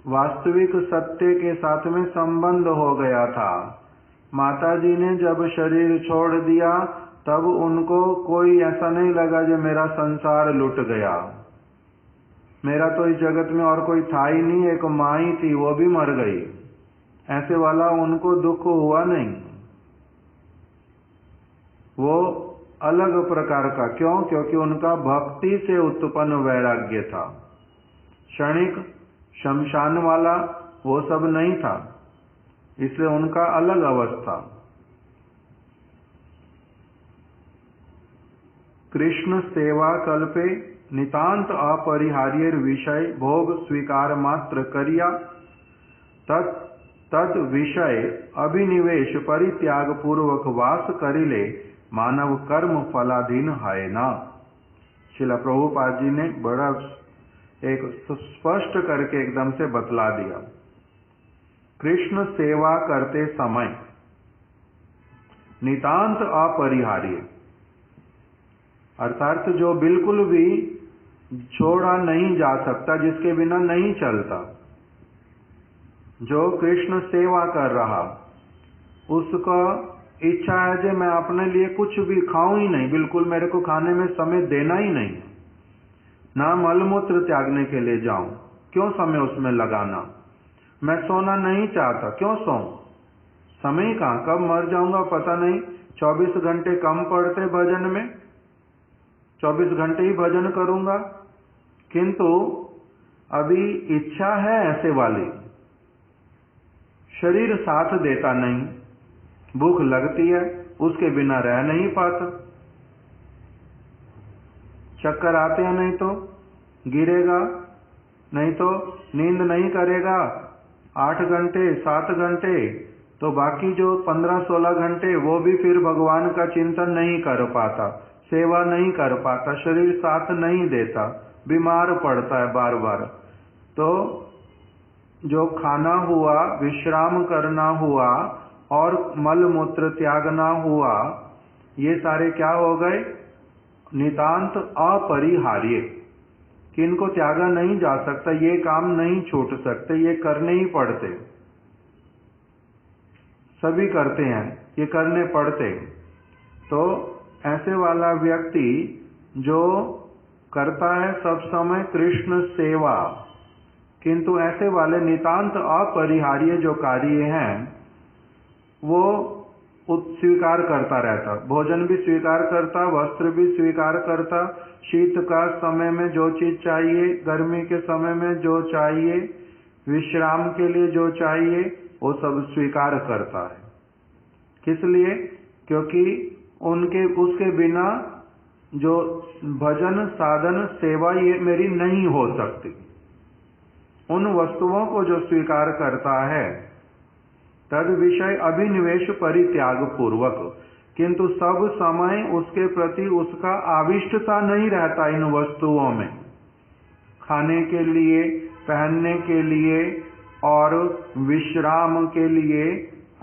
वास्तविक सत्य के साथ में संबंध हो गया था। माताजी ने जब शरीर छोड़ दिया, तब उनको कोई ऐसा नहीं लगा जो मेरा संसार लुट गया, मेरा तो इस जगत में और कोई था ही नहीं, एक माँ ही थी, वो भी मर गई, ऐसे वाला उनको दुख हुआ नहीं। वो अलग प्रकार का, क्यों? क्योंकि उनका भक्ति से उत्पन्न वैराग्य था। क्षणिक शमशान वाला वो सब नहीं था, इसलिए उनका अलग अवस्था। कृष्ण सेवा कल्पे नितांत अपरिहार्य विषय भोग स्वीकार मात्र करिया, तद विषय अभिनिवेश परित्याग पूर्वक वास करिले, मानव कर्म फलाधीन है ना। श्रील प्रभुपाद जी ने बड़ा एक स्पष्ट करके एकदम से बतला दिया। कृष्ण सेवा करते समय नितांत अपरिहार्य, अर्थात जो बिल्कुल भी छोड़ा नहीं जा सकता, जिसके बिना नहीं चलता, जो कृष्ण सेवा कर रहा, उसका इच्छा है कि मैं अपने लिए कुछ भी खाऊं ही नहीं, बिल्कुल मेरे को खाने में समय देना ही नहीं, ना मलमूत्र त्यागने के लिए जाऊं, क्यों समय उसमें लगाना, मैं सोना नहीं चाहता, क्यों सोऊं, समय कहाँ, कब मर जाऊंगा पता नहीं। 24 घंटे कम पड़ते भजन में, 24 घंटे ही भजन करूंगा, किंतु अभी इच्छा है ऐसे वाली, शरीर साथ देता नहीं, भूख लगती है, उसके बिना रह नहीं पाता, चक्कर आते हैं, नहीं तो गिरेगा, नहीं तो नींद नहीं करेगा 8 घंटे 7 घंटे, तो बाकी जो 15-16 घंटे वो भी फिर भगवान का चिंतन नहीं कर पाता, सेवा नहीं कर पाता, शरीर साथ नहीं देता, बीमार पड़ता है बार बार। तो जो खाना हुआ, विश्राम करना हुआ और मल मूत्र त्यागना हुआ, ये सारे क्या हो गए? नितांत अपरिहार्य। कि इनको त्यागा नहीं जा सकता, ये काम नहीं छूट सकते, ये करने ही पड़ते, सभी करते हैं, ये करने पड़ते। तो ऐसे वाला व्यक्ति जो करता है सब समय कृष्ण सेवा, किंतु ऐसे वाले नितांत अपरिहार्य जो कार्य हैं वो स्वीकार करता रहता, भोजन भी स्वीकार करता, वस्त्र भी स्वीकार करता, शीत का समय में जो चीज चाहिए, गर्मी के समय में जो चाहिए, विश्राम के लिए जो चाहिए, वो सब स्वीकार करता है। किस लिए? क्योंकि उसके बिना जो भजन साधन सेवा ये मेरी नहीं हो सकती। उन वस्तुओं को जो स्वीकार करता है तद विषय अभिनिवेश परित्याग पूर्वक, किंतु सब समय उसके प्रति उसका आविष्टता नहीं रहता इन वस्तुओं में। खाने के लिए, पहनने के लिए और विश्राम के लिए,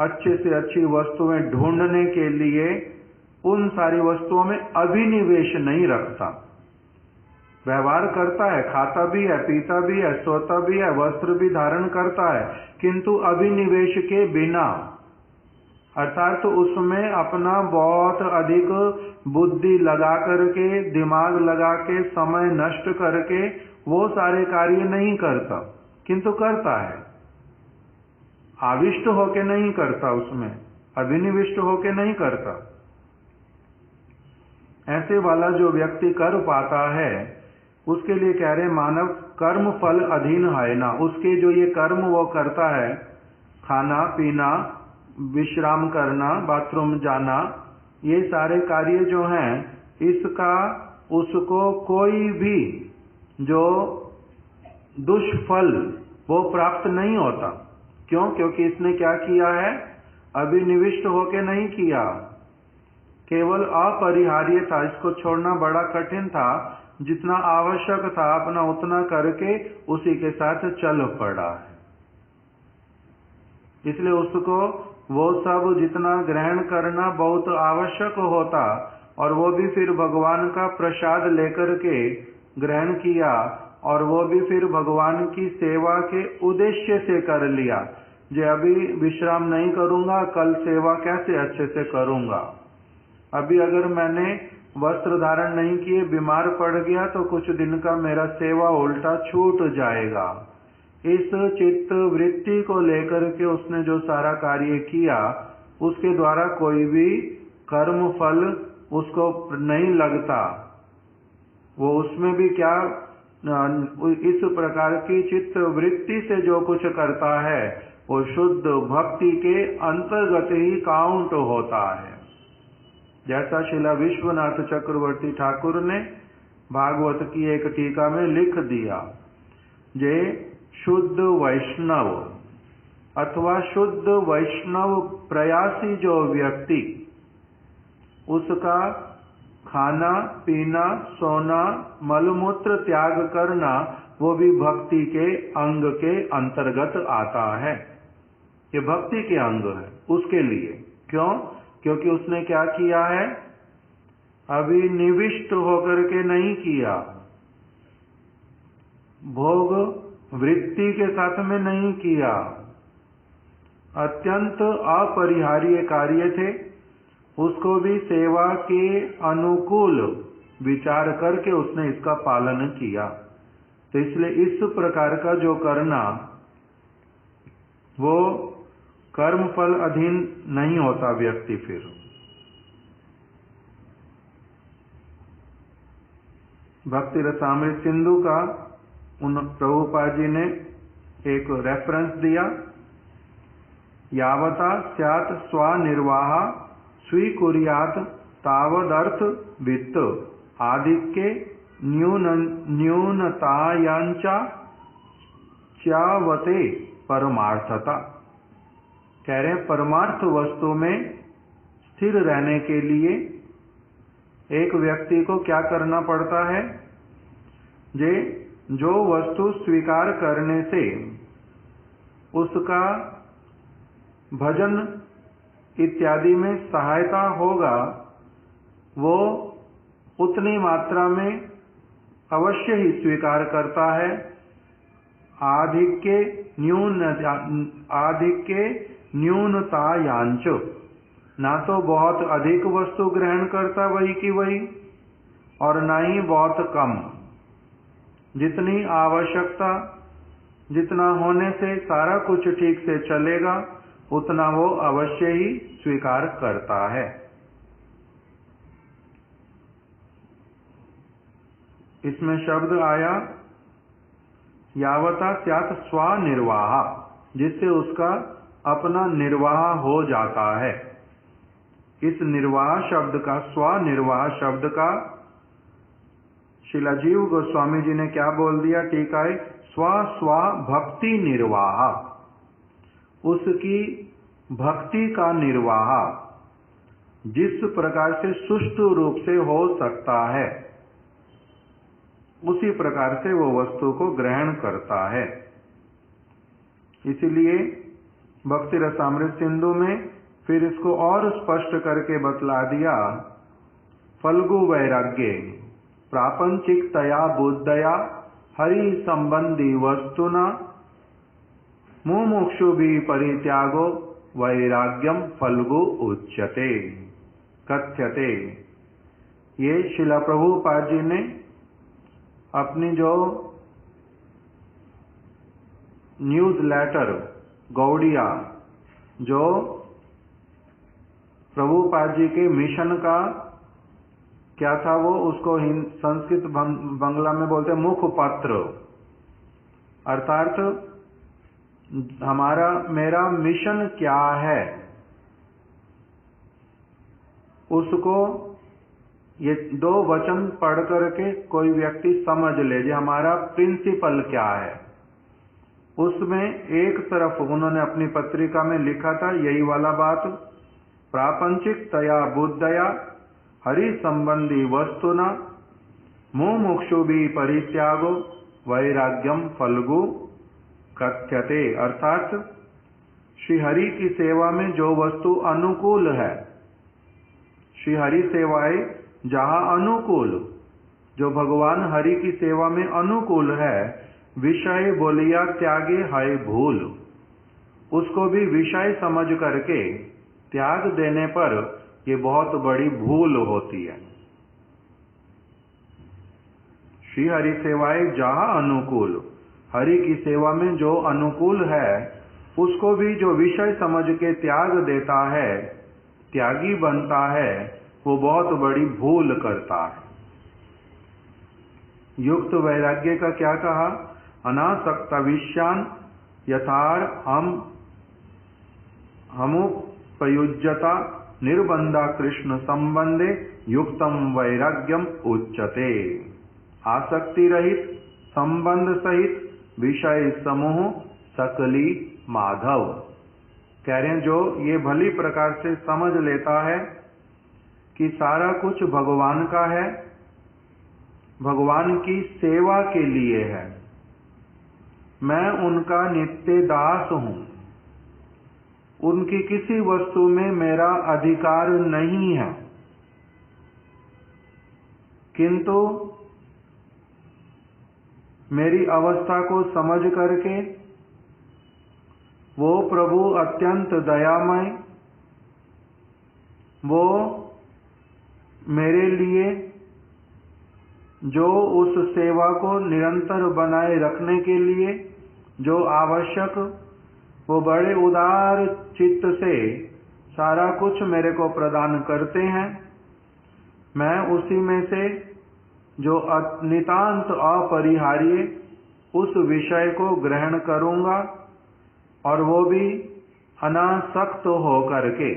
अच्छे से अच्छी वस्तुएं ढूंढने के लिए उन सारी वस्तुओं में अभिनिवेश नहीं रखता। व्यवहार करता है, खाता भी है, पीता भी है, सोता भी है, वस्त्र भी धारण करता है, किंतु अभिनिवेश के बिना, अर्थात तो उसमें अपना बहुत अधिक बुद्धि लगा करके, दिमाग लगा के, समय नष्ट करके वो सारे कार्य नहीं करता, किंतु करता है, आविष्ट होके नहीं करता, उसमें अभिनिविष्ट होके नहीं करता। ऐसे वाला जो व्यक्ति कर पाता है उसके लिए कह रहे मानव कर्म फल अधीन है ना। उसके जो ये कर्म वो करता है, खाना पीना, विश्राम करना, बाथरूम जाना, ये सारे कार्य जो हैं इसका उसको कोई भी जो दुष्फल वो प्राप्त नहीं होता। क्यों? क्योंकि इसने क्या किया है? अभिनिविष्ट होके नहीं किया, केवल अपरिहार्य था, इसको छोड़ना बड़ा कठिन था, जितना आवश्यक था अपना उतना करके उसी के साथ चल पड़ा है। इसलिए उसको वो सब जितना ग्रहण करना बहुत आवश्यक होता और वो भी फिर भगवान का प्रसाद लेकर के ग्रहण किया और वो भी फिर भगवान की सेवा के उद्देश्य से कर लिया। जो अभी विश्राम नहीं करूंगा, कल सेवा कैसे अच्छे से करूंगा। अभी अगर मैंने वस्त्र धारण नहीं किए, बीमार पड़ गया तो कुछ दिन का मेरा सेवा उल्टा छूट जाएगा। इस चित्त वृत्ति को लेकर के उसने जो सारा कार्य किया उसके द्वारा कोई भी कर्म फल उसको नहीं लगता। वो उसमें भी क्या इस प्रकार की चित्त वृत्ति से जो कुछ करता है वो शुद्ध भक्ति के अंतर्गत ही काउंट होता है। जैसा शिला विश्वनाथ चक्रवर्ती ठाकुर ने भागवत की एक टीका में लिख दिया, जे शुद्ध वैष्णव अथवा शुद्ध वैष्णव प्रयासी जो व्यक्ति, उसका खाना पीना, सोना, मलमूत्र त्याग करना वो भी भक्ति के अंग के अंतर्गत आता है। ये भक्ति के अंग है उसके लिए। क्यों? क्योंकि उसने क्या किया है? अभी निविष्ट होकर के नहीं किया, भोग वृत्ति के साथ में नहीं किया, अत्यंत अपरिहार्य कार्य थे, उसको भी सेवा के अनुकूल विचार करके उसने इसका पालन किया। तो इसलिए इस प्रकार का जो करना वो कर्म फल अधीन नहीं होता व्यक्ति। फिर भक्ति रसामृत सिंधु का उन प्रभुपाद जी ने एक रेफरेंस दिया, यावता स्यात् स्वनिर्वाह स्वीकुर्यात् तावदर्थ वित्त आधिक्ये न्यूनतायांचा च्यावते परमार्थता। कह रहे हैं परमार्थ वस्तु में स्थिर रहने के लिए एक व्यक्ति को क्या करना पड़ता है? जो वस्तु स्वीकार करने से उसका भजन इत्यादि में सहायता होगा, वो उतनी मात्रा में अवश्य ही स्वीकार करता है। आधिक्य न्यूनतायांच, ना तो बहुत अधिक वस्तु ग्रहण करता वही की वही, और ना ही बहुत कम। जितनी आवश्यकता, जितना होने से सारा कुछ ठीक से चलेगा, उतना वो अवश्य ही स्वीकार करता है। इसमें शब्द आया यावता स्यात् स्वनिर्वाह, जिससे उसका अपना निर्वाह हो जाता है। इस निर्वाह शब्द का, स्वनिर्वाह शब्द का शिलाजीव गोस्वामी जी ने क्या बोल दिया टीका है, स्व भक्ति निर्वाह, उसकी भक्ति का निर्वाह जिस प्रकार से सुष्ठु रूप से हो सकता है, उसी प्रकार से वो वस्तु को ग्रहण करता है। इसीलिए भक्ति रसामृत सिंधु में फिर इसको और स्पष्ट करके बतला दिया, फल्गु वैराग्य प्रापंचिकतया बुद्धया हरि संबंधी वस्तुना मुमुक्षुभि परित्यागो वैराग्यम फल्गु उच्यते कथ्यते। ये शिला प्रभुपाद जी ने अपनी जो न्यूज लेटर गौड़िया, जो प्रभुपाद जी के मिशन का क्या था, वो उसको संस्कृत बंगला में बोलते मुखपत्र, अर्थात मेरा मिशन क्या है, उसको ये दो वचन पढ़ करके कोई व्यक्ति समझ ले जो हमारा प्रिंसिपल क्या है। उसमें एक तरफ उन्होंने अपनी पत्रिका में लिखा था यही वाला बात, प्रापंचिक तया बुद्धया हरि संबंधी वस्तुना मुमुक्षुभि परित्यागो वैराग्यम फल्गु कथ्यते। अर्थात श्री हरि की सेवा में जो वस्तु अनुकूल है, श्री हरि सेवाएं जहाँ अनुकूल, जो भगवान हरि की सेवा में अनुकूल है, विषय बोलिया त्यागे है भूल, उसको भी विषय समझ करके त्याग देने पर ये बहुत बड़ी भूल होती है। श्री हरि सेवाएं जहाँ अनुकूल, हरि की सेवा में जो अनुकूल है, उसको भी जो विषय समझ के त्याग देता है, त्यागी बनता है, वो बहुत बड़ी भूल करता है। युक्त वैराग्य का क्या कहा, अनासक्त विषयान यथार हमुपयुज्यता निर्बंधा कृष्ण संबंधे युक्तम वैराग्यम उच्यते। आसक्ति रहित, संबंध सहित विषय समूह सकली माधव। कह रहे हैं जो ये भली प्रकार से समझ लेता है कि सारा कुछ भगवान का है, भगवान की सेवा के लिए है, मैं उनका नित्य दास हूं, उनकी किसी वस्तु में मेरा अधिकार नहीं है, किंतु मेरी अवस्था को समझ करके वो प्रभु अत्यंत दयामय, वो मेरे लिए जो उस सेवा को निरंतर बनाए रखने के लिए जो आवश्यक, वो बड़े उदार चित्त से सारा कुछ मेरे को प्रदान करते हैं। मैं उसी में से जो नितांत अपरिहार्य उस विषय को ग्रहण करूंगा, और वो भी अनासक्त होकर के,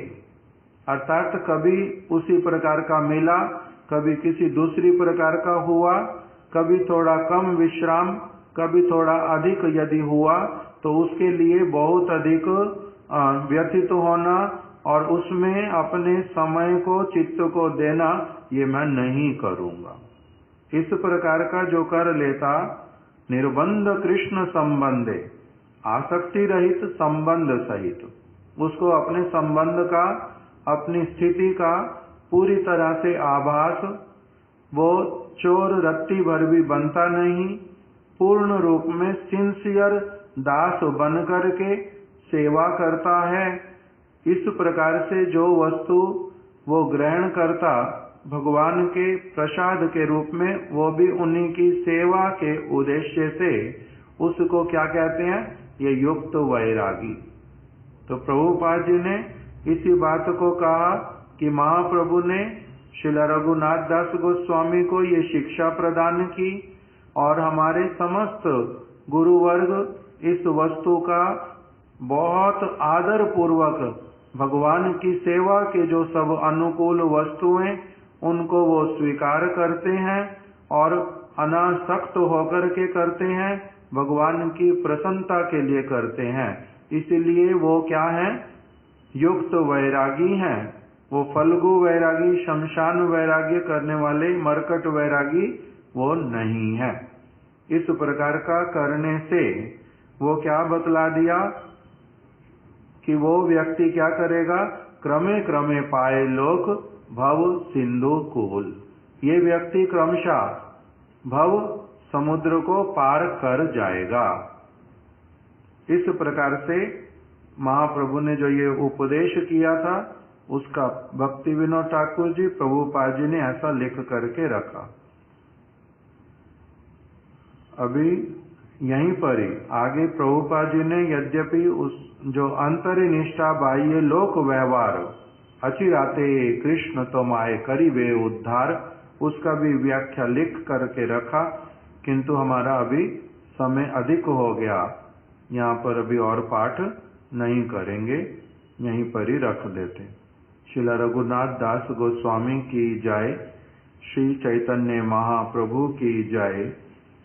अर्थात कभी उसी प्रकार का मिला, कभी किसी दूसरी प्रकार का हुआ, कभी थोड़ा कम विश्राम, कभी थोड़ा अधिक यदि हुआ, तो उसके लिए बहुत अधिक व्यथित होना और उसमें अपने समय को, चित्त को देना, ये मैं नहीं करूंगा। इस प्रकार का जो कर लेता, निर्बंध कृष्ण संबंधे, आसक्ति रहित संबंध सहित, उसको अपने संबंध का, अपनी स्थिति का पूरी तरह से आभास वो चोर रत्ती भर भी बनता नहीं, पूर्ण रूप में सिंसियर दास बन करके सेवा करता है। इस प्रकार से जो वस्तु वो ग्रहण करता भगवान के प्रसाद के रूप में, वो भी उन्हीं की सेवा के उद्देश्य से, उसको क्या कहते हैं? ये युक्त वैरागी। तो प्रभुपाद जी ने इसी बात को कहा कि महाप्रभु ने श्रील रघुनाथ दास गोस्वामी को ये शिक्षा प्रदान की और हमारे समस्त गुरुवर्ग इस वस्तु का बहुत आदर पूर्वक भगवान की सेवा के जो सब अनुकूल वस्तुएं उनको वो स्वीकार करते हैं और अनासक्त होकर के करते हैं, भगवान की प्रसन्नता के लिए करते हैं। इसलिए वो क्या है? युक्त वैरागी हैं। वो फल्गु वैरागी, शमशान वैरागी करने वाले मरकट वैरागी वो नहीं है। इस प्रकार का करने से वो क्या बतला दिया कि वो व्यक्ति क्या करेगा? क्रमे क्रमे पाए लोक भव सिंधु कूल। ये व्यक्ति क्रमशः भव समुद्र को पार कर जाएगा। इस प्रकार से महाप्रभु ने जो ये उपदेश किया था उसका भक्ति विनोद ठाकुर जी, प्रभुपाद जी ने ऐसा लिख करके रखा। अभी यहीं पर ही आगे प्रभुपाद जी ने यद्यपि उस जो अंतरी निष्ठा बाह्य लोक व्यवहार अचिराते कृष्ण तोमाए करीबे उद्धार, उसका भी व्याख्या लिख करके रखा, किंतु हमारा अभी समय अधिक हो गया, यहाँ पर अभी और पाठ नहीं करेंगे, यहीं पर ही रख देते। श्रील रघुनाथ दास गोस्वामी की जय, श्री चैतन्य महाप्रभु की जय,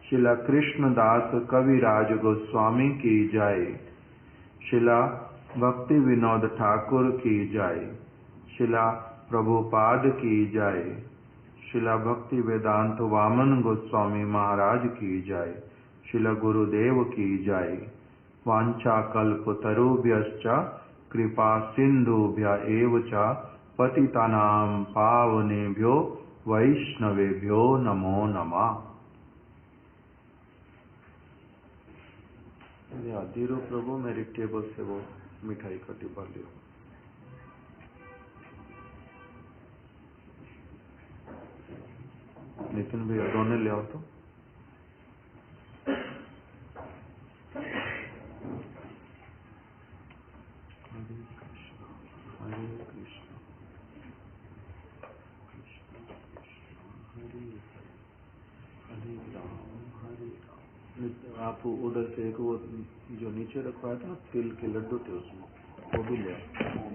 श्रील कृष्णदास कविराज गोस्वामी की जय, श्रीला भक्ति विनोद ठाकुर की जय, श्रीला प्रभुपाद की जय, श्रीला भक्ति वेदांत वामन गोस्वामी महाराज की जय, श्रीला गुरुदेव की जय। वांछा कल्पतरुभ्यश्च कृपा सिंधुभ्य एव च पतितानां पावनेभ्यो वैष्णवेभ्यो नमो नमः। धीरू प्रभु मेरी टेबल से वो मिठाई का डिब्बा ले। नितिन भैया दोनों ले आओ तो। हरे कृष्ण हरे कृष्ण कृष्ण कृष्ण हरे हरे राम। आप उधर से एक वो जो नीचे रखवाया था तिल के लड्डू थे उसमें वो भी ले आओ।